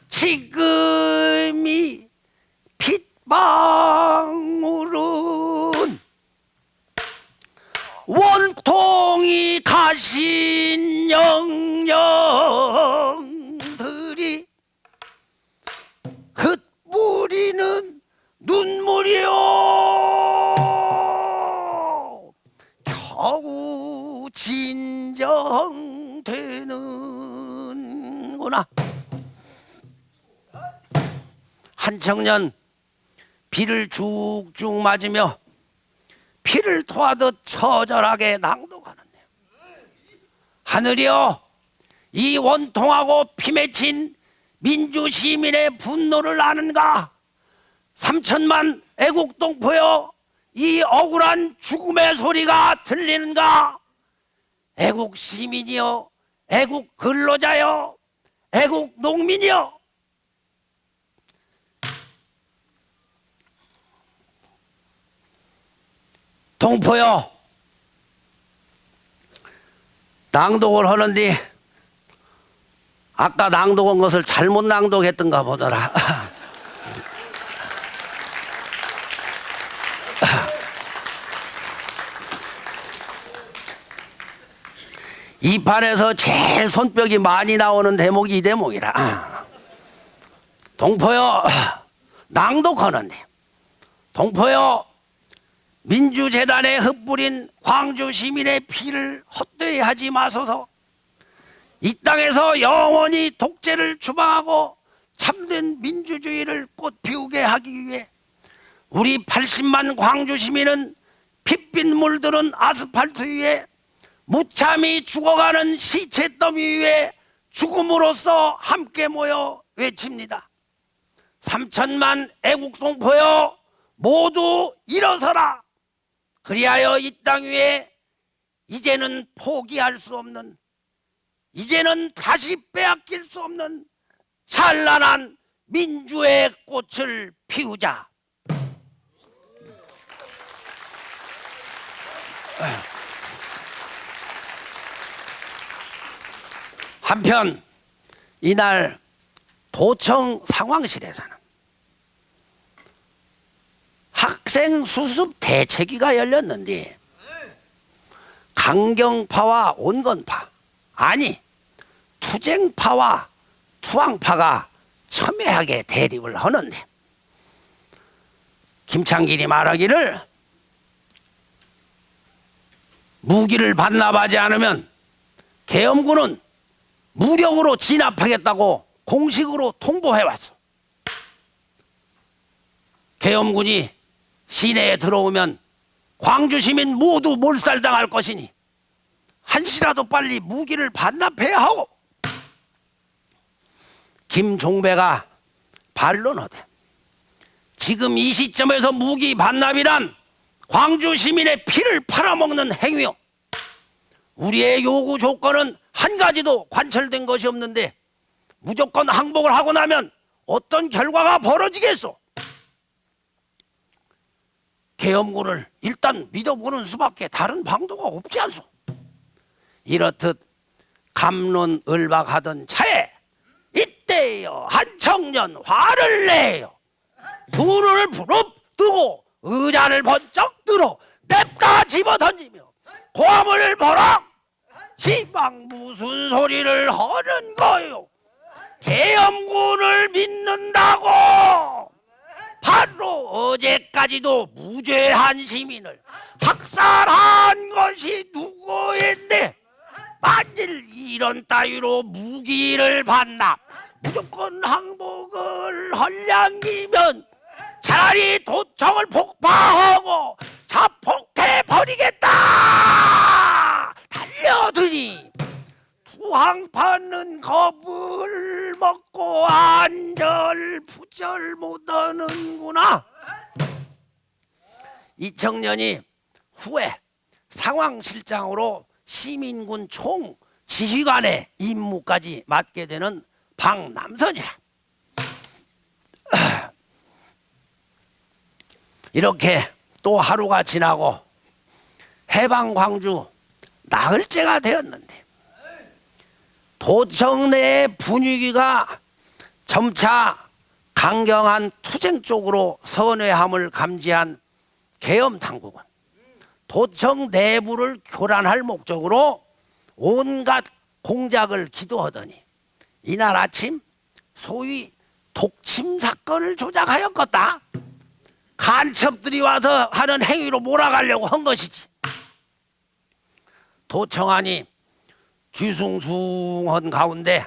지금이 빗방울은 원통이 가신 영령들이 흩뿌리는 눈물이요 겨우 진정되는구나. 한 청년 비를 쭉쭉 맞으며 피를 토하듯 처절하게 낭독하는데요. 하늘이여, 이 원통하고 피 맺힌 민주 시민의 분노를 아는가? 3천만 애국동포여, 이 억울한 죽음의 소리가 들리는가? 애국 시민이여, 애국 근로자여, 애국 농민이여, 동포여, 낭독을 하는데 아까 낭독한 것을 잘못 낭독했던가 보더라. 이 판에서 제일 손뼉이 많이 나오는 대목이 이 대목이라. 동포여, 낭독하는데 동포여, 민주재단에 흩뿌린 광주 시민의 피를 헛되이 하지 마소서. 이 땅에서 영원히 독재를 추방하고 참된 민주주의를 꽃피우게 하기 위해 우리 80만 광주 시민은 핏빛 물드는 아스팔트 위에 무참히 죽어가는 시체 더미 위에 죽음으로써 함께 모여 외칩니다. 3천만 애국동포여, 모두 일어서라. 그리하여 이 땅 위에 이제는 포기할 수 없는, 이제는 다시 빼앗길 수 없는 찬란한 민주의 꽃을 피우자. 한편 이날 도청 상황실에서는 학생 수습 대책위가 열렸는데 강경파와 온건파, 아니 투쟁파와 투항파가 첨예하게 대립을 하는데 김창길이 말하기를 무기를 반납하지 않으면 계엄군은 무력으로 진압하겠다고 공식으로 통보해왔어. 계엄군이 시내에 들어오면 광주 시민 모두 몰살당할 것이니 한시라도 빨리 무기를 반납해야 하고. 김종배가 반론하되 지금 이 시점에서 무기 반납이란 광주 시민의 피를 팔아먹는 행위요. 우리의 요구 조건은 한 가지도 관철된 것이 없는데 무조건 항복을 하고 나면 어떤 결과가 벌어지겠소? 계엄군을 일단 믿어보는 수밖에 다른 방도가 없지 않소. 이렇듯 갑론을박하던 차에 이때여 한 청년 화를 내요. 두 눈을 부릅뜨고 의자를 번쩍 들어 냅다 집어던지며 고함을 보라. 시방 무슨 소리를 하는 거요? 계엄군을 믿는다고? 바로 어제까지도 무죄한 시민을 학살한 것이 누구인데 만일 이런 따위로 무기를 반납 무조건 항복을 헐량이면 차라리 도청을 폭파하고 자폭해버리겠다 달려드니 두항파는 겁을 먹고 안절부절 못하는구나. 이 청년이 후에 상황실장으로 시민군 총 지휘관의 임무까지 맡게 되는 박남선이라. 이렇게 또 하루가 지나고 해방 광주 나흘째가 되었는데 도청 내 분위기가 점차 강경한 투쟁 쪽으로 선회함을 감지한 계엄 당국은 도청 내부를 교란할 목적으로 온갖 공작을 기도하더니 이날 아침 소위 독침 사건을 조작하였겠다. 간첩들이 와서 하는 행위로 몰아가려고 한 것이지. 도청안이 뒤숭숭한 가운데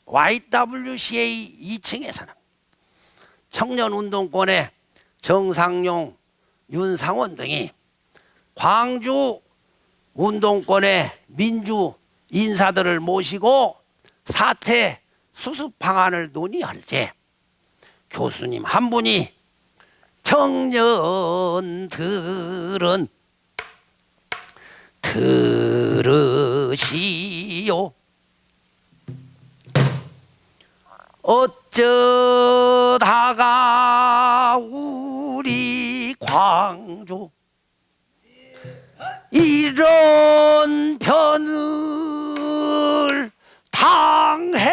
YWCA 2층에서는 청년운동권의 정상용, 윤상원 등이 광주 운동권의 민주 인사들을 모시고 사태 수습 방안을 논의할 때 교수님 한 분이 청년들은 들으시오. 어쩌다가 우리 광주 이런 변을 당했는지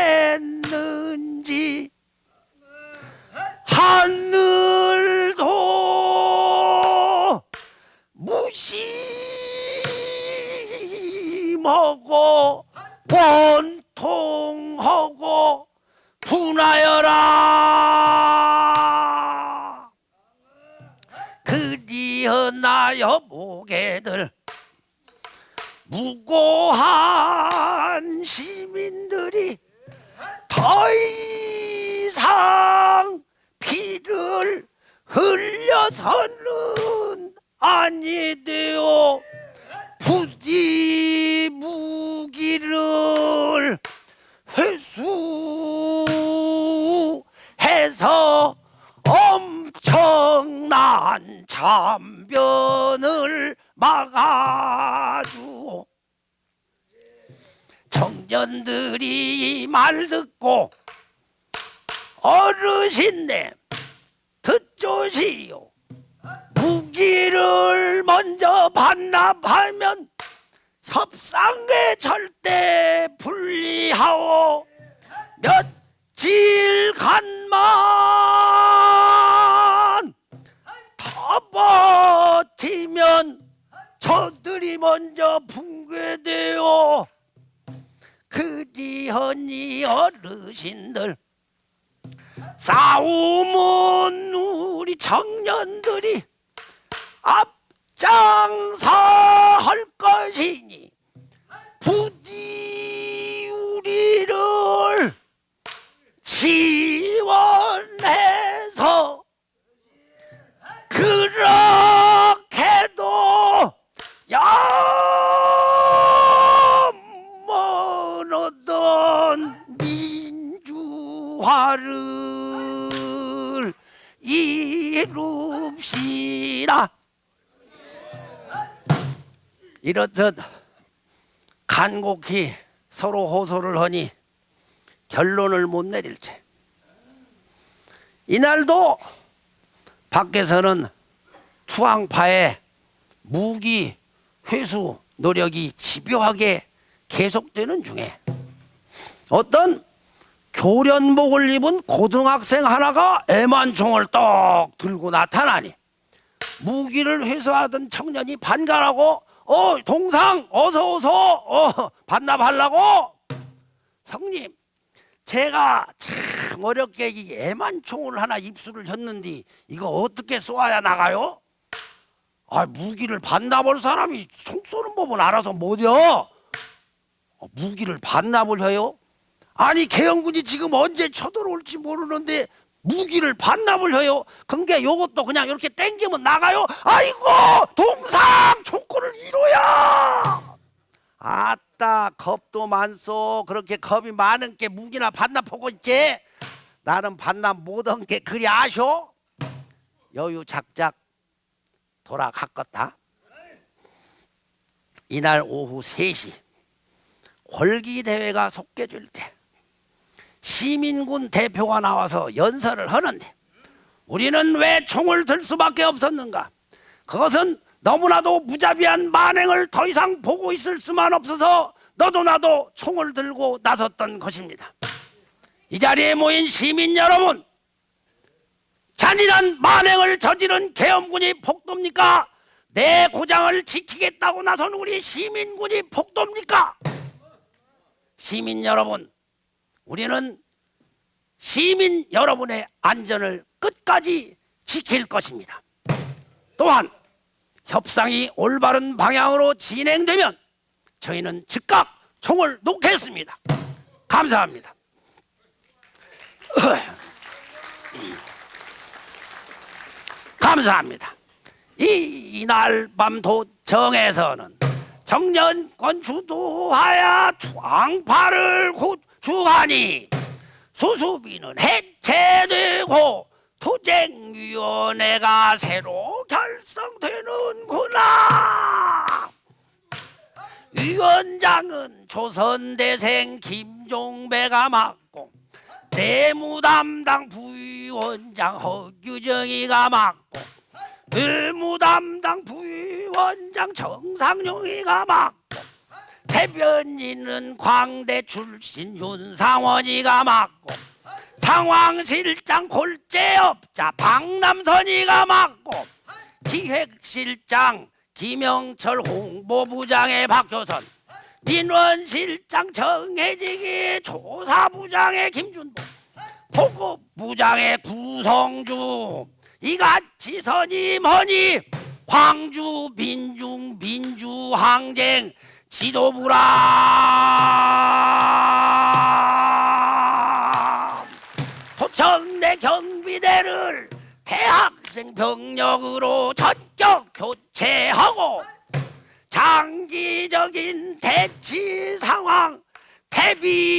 하늘도 무심하고 원통하고 분하여라. 그리하나여 보게들 무고한 시민들이 더 이상 피를 흘려서는 아니되어 부디 무기를 회수해서 엄청난 참변을 막아주오. 청년들이 말 듣고 어르신네 듣조시오. 무기를 먼저 반납하면 협상에 절대 불리하오. 며칠간만 더 버티면 저들이 먼저 붕괴되어 그리하니 어르신들 싸움은 우리 청년들이 앞장서 할 것이니 부디 우리를 지원해서 그렇게도 유화를 이룹시다. 이렇듯 간곡히 서로 호소를 하니 결론을 못 내릴 채 이날도 밖에서는 투항파의 무기 회수 노력이 집요하게 계속되는 중에 어떤 교련복을 입은 고등학생 하나가 애만총을 떡 들고 나타나니 무기를 회수하던 청년이 반가라고 동상 어서 반납하려고. 형님, 제가 참 어렵게 이 애만총을 하나 입수를 했는데 이거 어떻게 쏘아야 나가요? 무기를 반납할 사람이 총 쏘는 법은 알아서 뭐죠? 무기를 반납을 해요? 아니 계엄군이 지금 언제 쳐들어올지 모르는데 무기를 반납을 해요? 그게 요것도 그냥 이렇게 땡기면 나가요? 아이고 동상 촉구를 이뤄야. 아따 겁도 많소. 그렇게 겁이 많은 게 무기나 반납하고 있지. 나는 반납 못한 게 그리 아쇼? 여유 작작 돌아갔겠다. 이날 오후 3시 골기대회가 속개질 때 시민군 대표가 나와서 연설을 하는데 우리는 왜 총을 들 수밖에 없었는가? 그것은 너무나도 무자비한 만행을 더 이상 보고 있을 수만 없어서 너도 나도 총을 들고 나섰던 것입니다. 이 자리에 모인 시민 여러분, 잔인한 만행을 저지른 계엄군이 폭도입니까? 내 고장을 지키겠다고 나선 우리 시민군이 폭도입니까? 시민 여러분, 우리는 시민 여러분의 안전을 끝까지 지킬 것입니다. 또한 협상이 올바른 방향으로 진행되면 저희는 즉각 총을 놓겠습니다. 감사합니다. 감사합니다. 이날 밤 도청에서는 정년권 주도하여 투항파를 구축하니 수수비는 해체되고 투쟁위원회가 새로 결성되는구나. 위원장은 조선대생 김종배가 맡고 내무 담당 부위원장 허규정이가 맡고 의무 담당 부위원장 정상용이가 맡고 대변인은 광대 출신 윤상원이가 맡고 상황실장 골재업자 박남선이가 맡고 기획실장 김영철 홍보부장의 박효선 민원실장 정혜직이 조사부장의 김준보 보급부장의 구성주 이같이 선임하니 광주 민중 민주항쟁 지도부라. 도청 내 경비대를 대학생 병력으로 전격 교체하고 장기적인 대치 상황 대비기로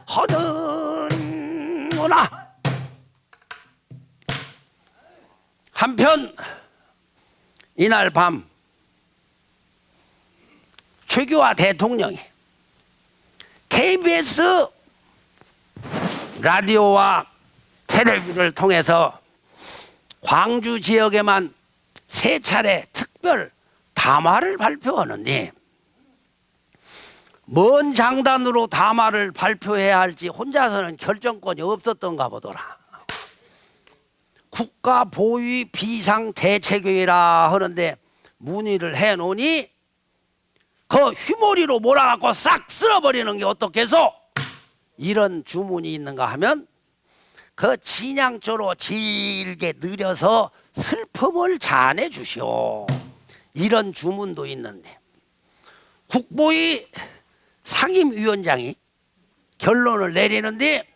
하는구나. 한편 이날 밤 최규하 대통령이 KBS 라디오와 텔레비전을 통해서 광주 지역에만 3차례 특별 담화를 발표하는데 뭔 장단으로 담화를 발표해야 할지 혼자서는 결정권이 없었던가 보더라. 국가보위 비상대책회의라 하는데 문의를 해놓으니 그 휘몰이로 몰아갖고 싹 쓸어버리는 게 어떻겠소? 이런 주문이 있는가 하면 그 진양조로 질게 느려서 슬픔을 자아내 주시오. 이런 주문도 있는데 국보위 상임위원장이 결론을 내리는데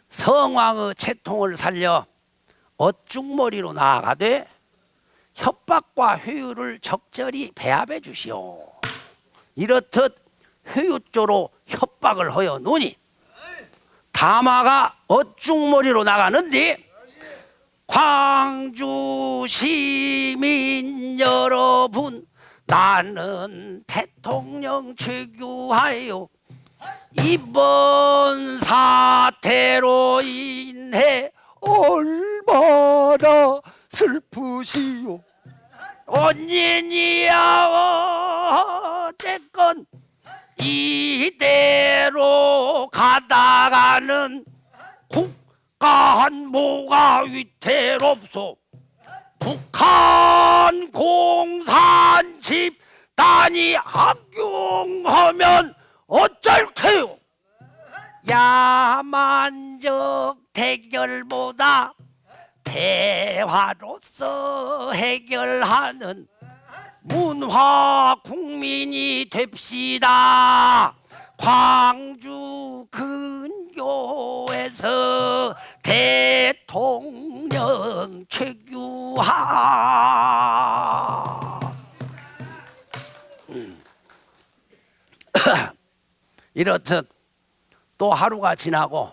성왕의 채통을 살려 어중머리로 나아가되 협박과 회유를 적절히 배합해 주시오. 이렇듯 회유조로 협박을 하여 노니 다마가 어중머리로 나가는데 광주 시민 여러분 나는 대통령 최규하여 이번 사태로 인해 얼마나 슬프시오. 언니야 어쨌건 이대로 가다가는 국가 안보가 위태롭소. 북한 공산 집단이 악용하면 어쩔 테요. 야만적 대결보다 대화로서 해결하는 문화 국민이 됩시다. 광주 근교에서 대통령 최규하. 이렇듯 또 하루가 지나고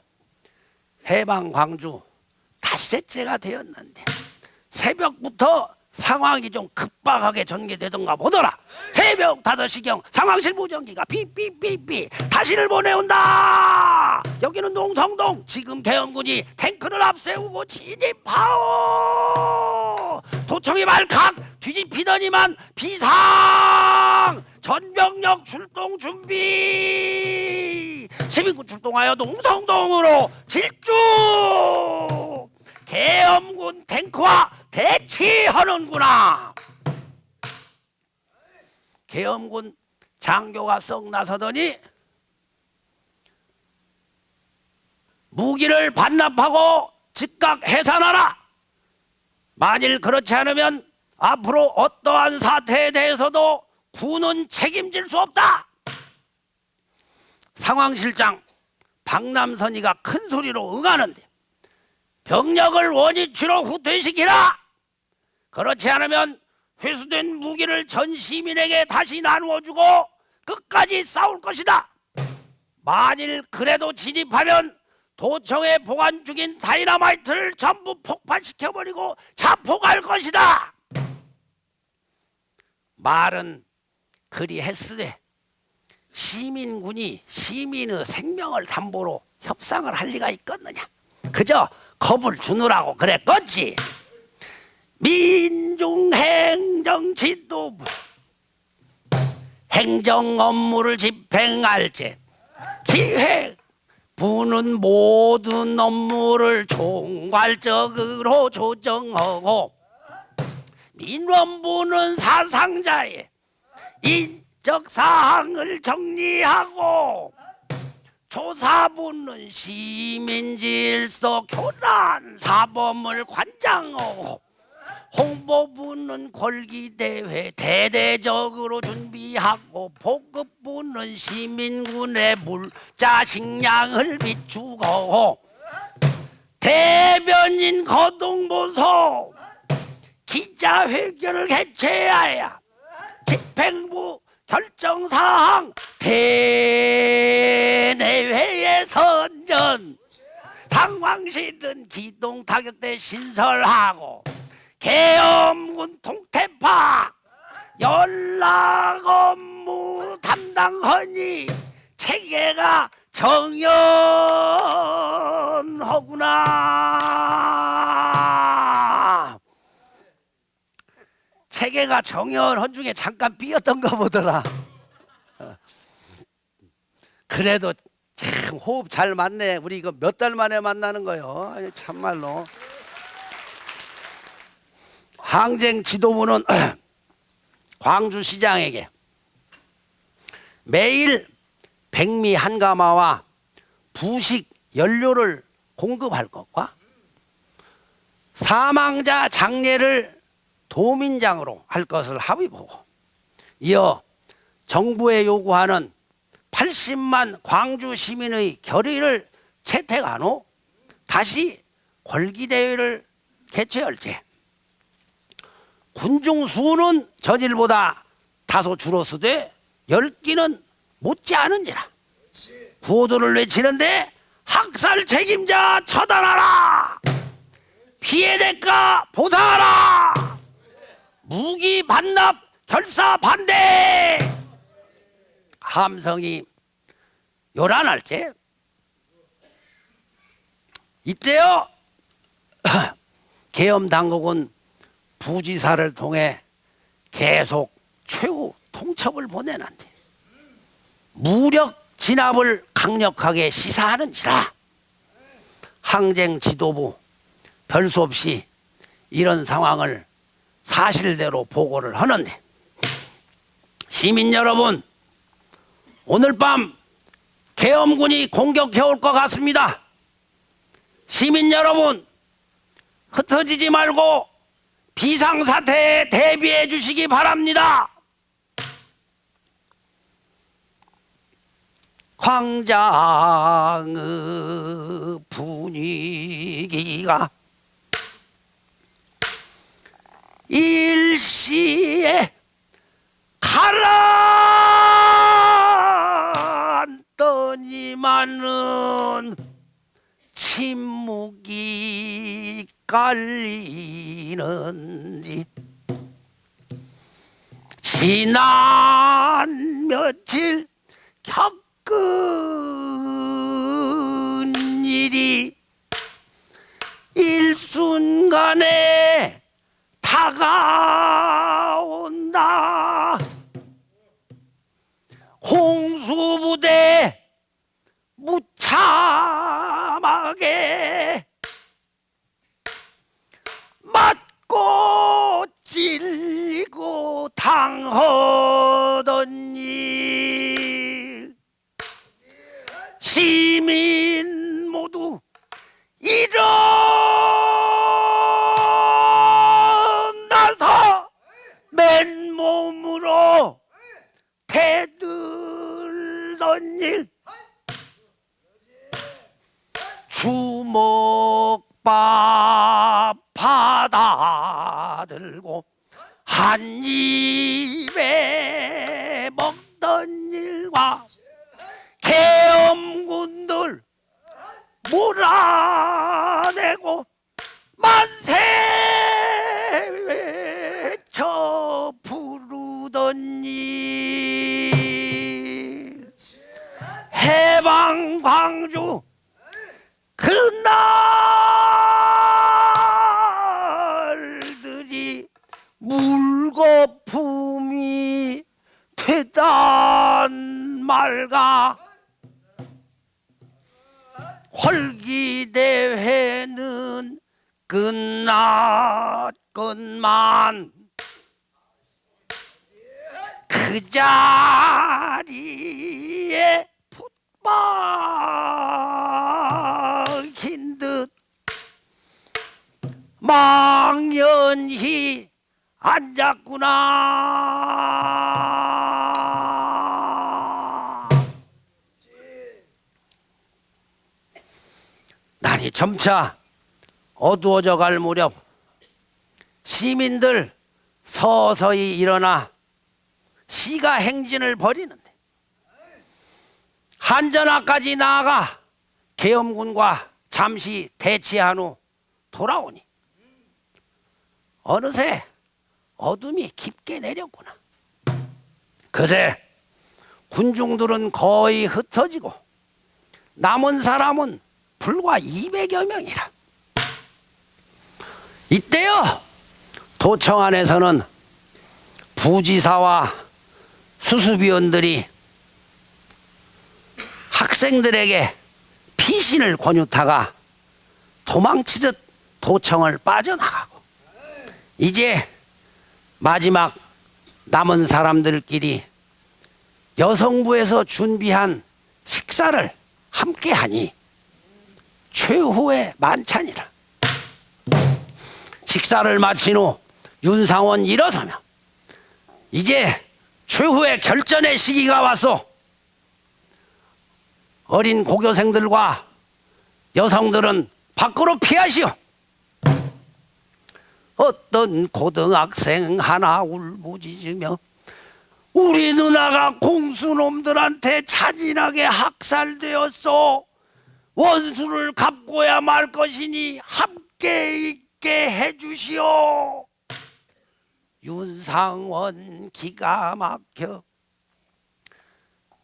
해방 광주 닷새째가 되었는데 새벽부터 상황이 좀 급박하게 전개되던가 보더라. 새벽 5시경 상황실 무전기가 삐삐삐삐 다시를 보내온다. 여기는 농성동. 지금 계엄군이 탱크를 앞세우고 진입하오. 도청이 말칵 뒤집히더니만 비상 전병력 출동 준비. 시민군 출동하여 농성동으로 질주. 계엄군 탱크와 대치하는구나. 계엄군 장교가 썩 나서더니 무기를 반납하고 즉각 해산하라. 만일 그렇지 않으면 앞으로 어떠한 사태에 대해서도 군은 책임질 수 없다. 상황실장 박남선이가 큰 소리로 응하는데 병력을 원위치로 후퇴시키라. 그렇지 않으면 회수된 무기를 전 시민에게 다시 나누어주고 끝까지 싸울 것이다. 만일 그래도 진입하면 도청에 보관 중인 다이너마이트를 전부 폭발시켜버리고 자폭할 것이다. 말은 그리 했으되 시민군이 시민의 생명을 담보로 협상을 할 리가 있겠느냐. 그저 겁을 주느라고 그랬겠지. 민중행정지도부 행정 업무를 집행할 때 기획부는 모든 업무를 총괄적으로 조정하고 민원부는 사상자의 인적 사항을 정리하고 조사부는 시민질서 교란 사범을 관장하고 홍보부는 권리대회 대대적으로 준비하고 보급부는 시민군의 물자 식량을 비추고 대변인 거동보소 기자회견을 개최하여 집행부 결정사항 대내회의 선전 상황실은 기동타격대 신설하고 계엄군 통태파 연락 업무 담당하니 체계가 정연하구나. 체계가 정연한 중에 잠깐 삐었던 거 보더라. 그래도 참 호흡 잘 맞네. 우리 이거 몇 달 만에 만나는 거요. 참말로. 항쟁 지도부는 광주시장에게 매일 백미 한 가마와 부식 연료를 공급할 것과 사망자 장례를 도민장으로 할 것을 합의보고 이어 정부에 요구하는 80만 광주 시민의 결의를 채택한 후 다시 걸기대회를 개최할지 군중 수는 전일보다 다소 줄었으되 열기는 못지 않은지라 구호도를 외치는데 학살 책임자 처단하라. 피해 대가 보상하라. 무기 반납 결사 반대. 함성이 요란할지 이때요 계엄 당국은 부지사를 통해 계속 최후 통첩을 보내는데 무력 진압을 강력하게 시사하는지라 항쟁 지도부 별 수 없이 이런 상황을 사실대로 보고를 하는데 시민 여러분 오늘 밤 계엄군이 공격해 올 것 같습니다. 시민 여러분 흩어지지 말고 비상사태에 대비해 주시기 바랍니다. 광장의 분위기가 일시에 가라앉더니만은 침묵이 깔리는지 지난 며칠 겪은 일이 일순간에 다가온다. 홍수부대 무참하게 맞고 찔리고 당하던 일 시민 모두 일어나서 맨몸으로 대들던 일 주먹밥 받아 들고 한 입에 먹던 일과 계엄군들 몰아내고 만세 외쳐 부르던 일 해방 광주 그날들이 물거품이 되단 말가 헐기대회는 끝났건만 그 자리에 풋박힌 듯 망연히 앉았구나. 날이 점차 어두워져 갈 무렵 시민들 서서히 일어나 시가 행진을 벌이는데 한전하까지 나아가 계엄군과 잠시 대치한 후 돌아오니 어느새 어둠이 깊게 내렸구나. 그새 군중들은 거의 흩어지고 남은 사람은 불과 200여 명이라. 이때요 도청 안에서는 부지사와 수습위원들이 학생들에게 피신을 권유타가 도망치듯 도청을 빠져나가고 이제 마지막 남은 사람들끼리 여성부에서 준비한 식사를 함께하니 최후의 만찬이라. 식사를 마친 후 윤상원 일어서며 이제 최후의 결전의 시기가 왔소. 어린 고교생들과 여성들은 밖으로 피하시오. 어떤 고등학생 하나 울부짖으며 우리 누나가 공수놈들한테 잔인하게 학살되었소. 원수를 갚고야 말 것이니 함께 있게 해주시오. 윤상원 기가 막혀.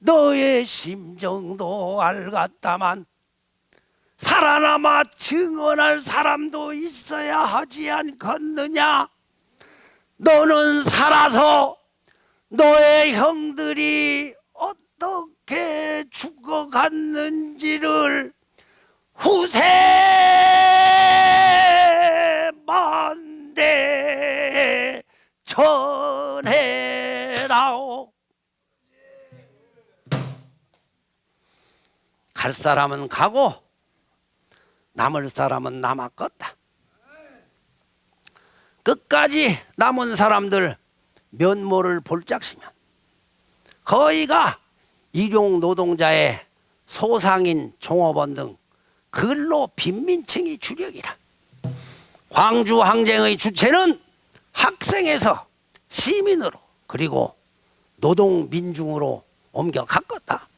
너의 심정도 알겠다만 살아남아 증언할 사람도 있어야 하지 않겠느냐. 너는 살아서 너의 형들이 어떻게 죽어갔는지를 후세만대 전해라오. 갈 사람은 가고 남을 사람은 남았겠다. 끝까지 남은 사람들 면모를 볼짝시면 거의가 일용 노동자의 소상인 종업원 등 근로 빈민층이 주력이라. 광주 항쟁의 주체는 학생에서 시민으로 그리고 노동민중으로 옮겨갔겠다.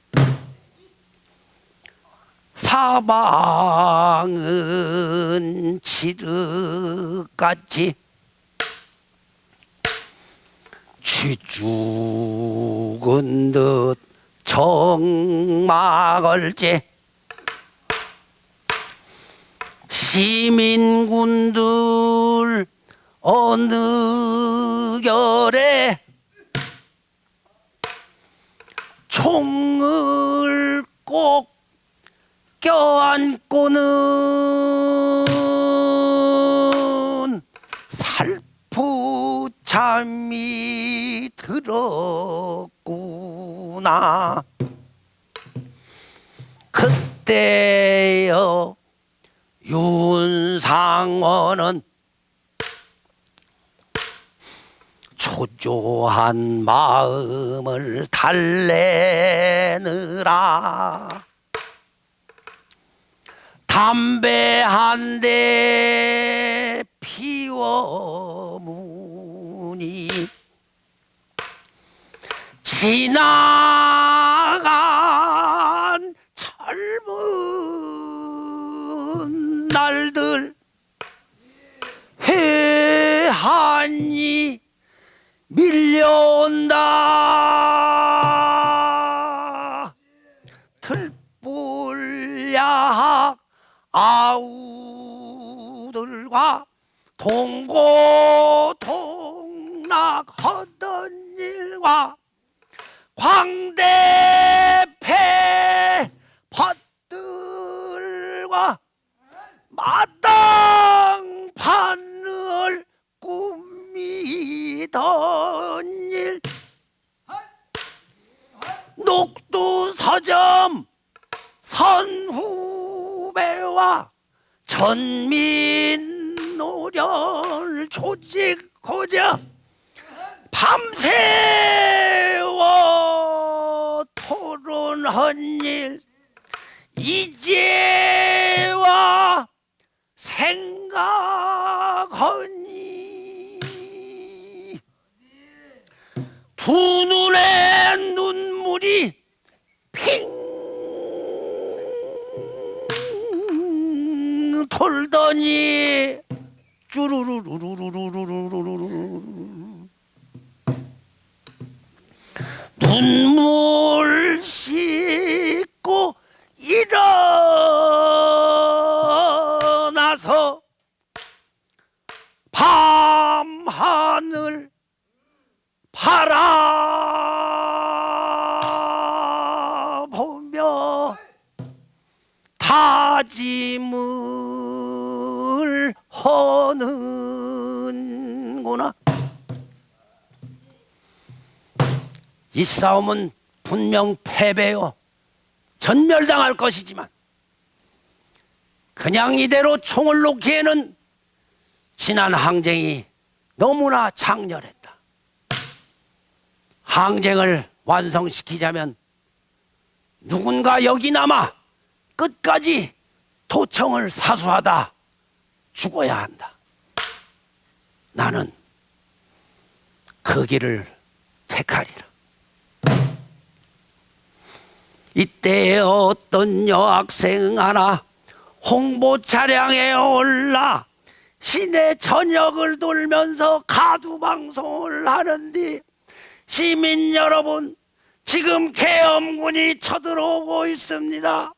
사방은 칠흑같이 쥐 죽은 듯 정막을째 시민군들 어느 결에 총을 꼭 껴안고는 살포참이 들었구나. 그때여 윤상원은 초조한 마음을 달래느라 담배 한 대 피워무니 지나간 젊은 날들 회한이 밀려온다. 들불야학 아우들과 동고동락하던 일과 광대패 밭들과 마땅판을 꾸미던 일 녹두서점 선후배와 전민노련 조직고자 밤새워 토론한 일 이제와 생각하니 두 눈에 눈물이 핑 돌더니 쭈루루루루루루루루루 눈물 씻고 일어나서 밤하늘 바라보며 다짐을 하는구나. 이 싸움은 분명 패배요 전멸당할 것이지만 그냥 이대로 총을 놓기에는 지난 항쟁이 너무나 장렬했다. 항쟁을 완성시키자면 누군가 여기 남아 끝까지 도청을 사수하다 죽어야 한다. 나는 그 길을 택하리라. 이때 어떤 여학생 하나 홍보 차량에 올라 시내 전역을 돌면서 가두 방송을 하는데, 시민 여러분, 지금 계엄군이 쳐들어오고 있습니다.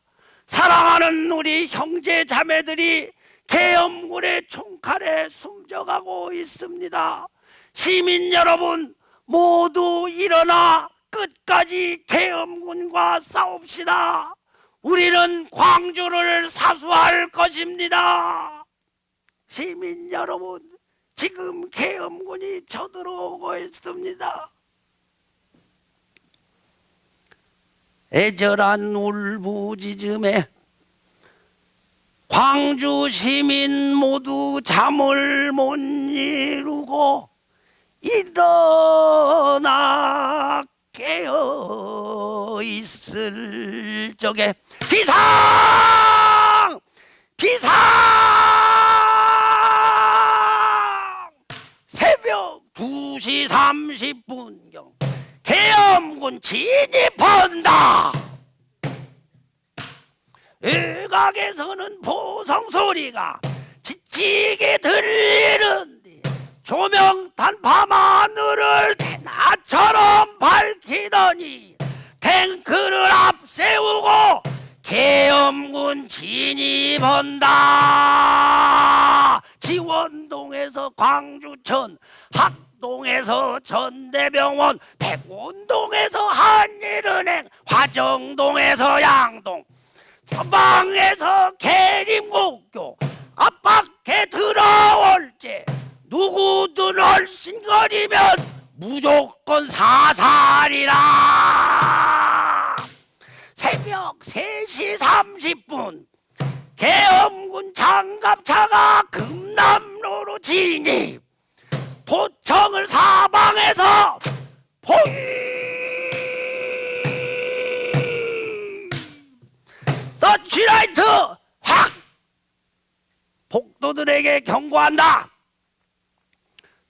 사랑하는 우리 형제 자매들이 계엄군의 총칼에 숨져가고 있습니다. 시민 여러분, 모두 일어나 끝까지 계엄군과 싸웁시다. 우리는 광주를 사수할 것입니다. 시민 여러분, 지금 계엄군이 쳐들어오고 있습니다. 애절한 울부짖음에 광주 시민 모두 잠을 못 이루고 일어나 깨어 있을 적에 비상! 비상! 새벽 2시 30분경 계엄군 진입한다. 외곽에서는 보성 소리가 지치게 들리는데, 조명탄 밤하늘을 대낮처럼 밝히더니 탱크를 앞세우고 계엄군 진입한다. 지원동에서 광주천, 학동에서 전대병원, 백운동에서 한일은행, 화정동에서 양동, 서방에서 계림국교, 앞밖에 들어올 때 누구든 얼씬거리면 무조건 사살이라. 새벽 3시 30분 계엄군 장갑차가 금남로로 진입, 도청을 사방에서 포위. 서치라이트 확! 복도들에게 경고한다.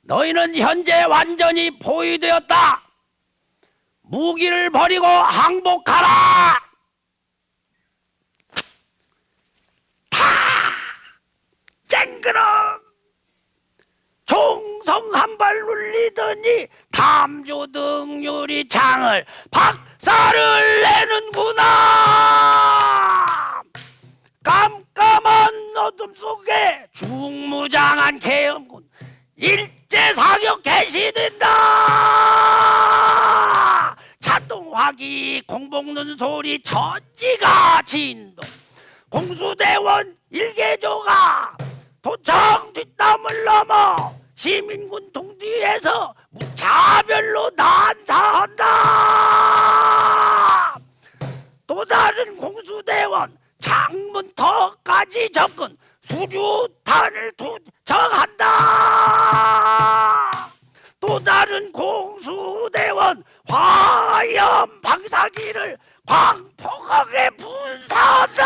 너희는 현재 완전히 포위되었다. 무기를 버리고 항복하라. 타! 쨍그렁! 총성 한 발 울리더니 탐조등 유리창을 박살을 내는구나. 깜깜한 어둠 속에 중무장한 계엄군 일제사격 개시된다. 자동화기 공복는 소리 천지가 진동, 공수대원 일개조가 도청 뒷담을 넘어 시민군 동뒤에서 무차별로 난사한다. 또 다른 공수대원 창문턱까지 접근, 수류탄을 투척한다. 또 다른 공수대원 화염 방사기를 광폭하게 분사한다.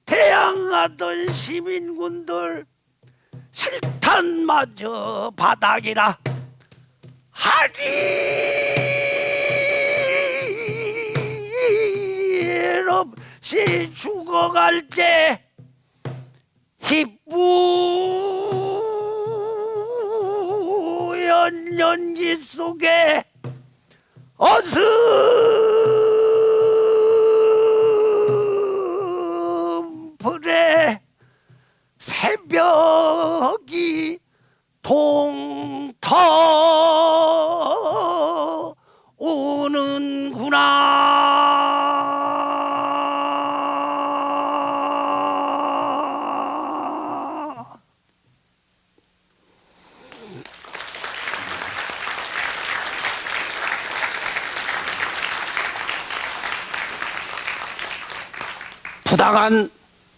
태양하던 시민군들 실탄마저 바닥이라 하리 없이 죽어갈 때 희뿌연 연기 속에 어슴푸레 새벽이 동터 오는구나. 부당한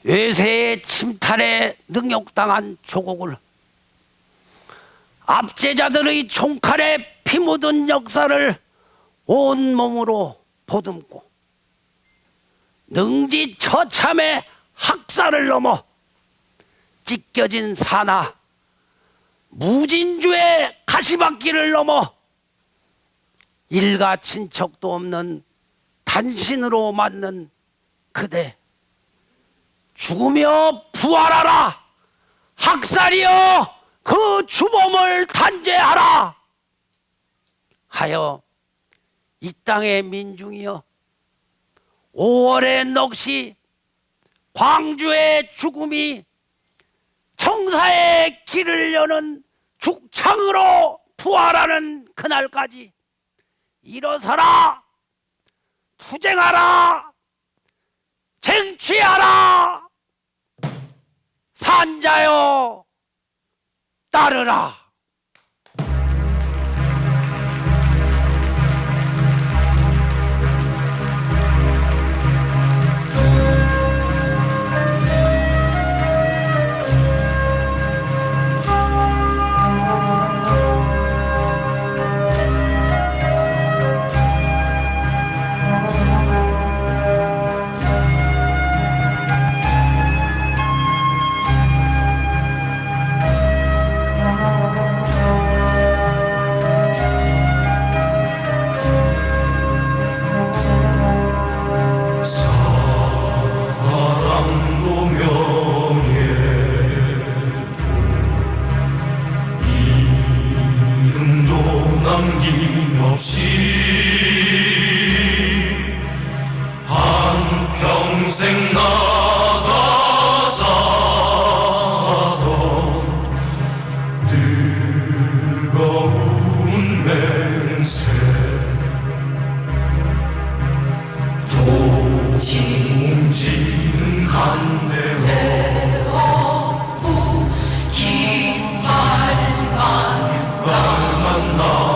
외세의 침탈에 능욕당한 조국을 압제자들의 총칼에 피 묻은 역사를 온몸으로 보듬고 능지처참의 학살을 넘어 찢겨진 사나 무진주의 가시밭길을 넘어 일가 친척도 없는 단신으로 맞는 그대, 죽으며 부활하라. 학살이여 그 주범을 단죄하라 하여 이 땅의 민중이여 5월의 넋이 광주의 죽음이 청사의 길을 여는 죽창으로 부활하는 그날까지 일어서라, 투쟁하라, 쟁취하라, 산자여 따르라. 사랑도 명예 이름도 남김없이 한평생 나가자던 뜨거운 맹세 뭉치는 간대 없고 깃발만 나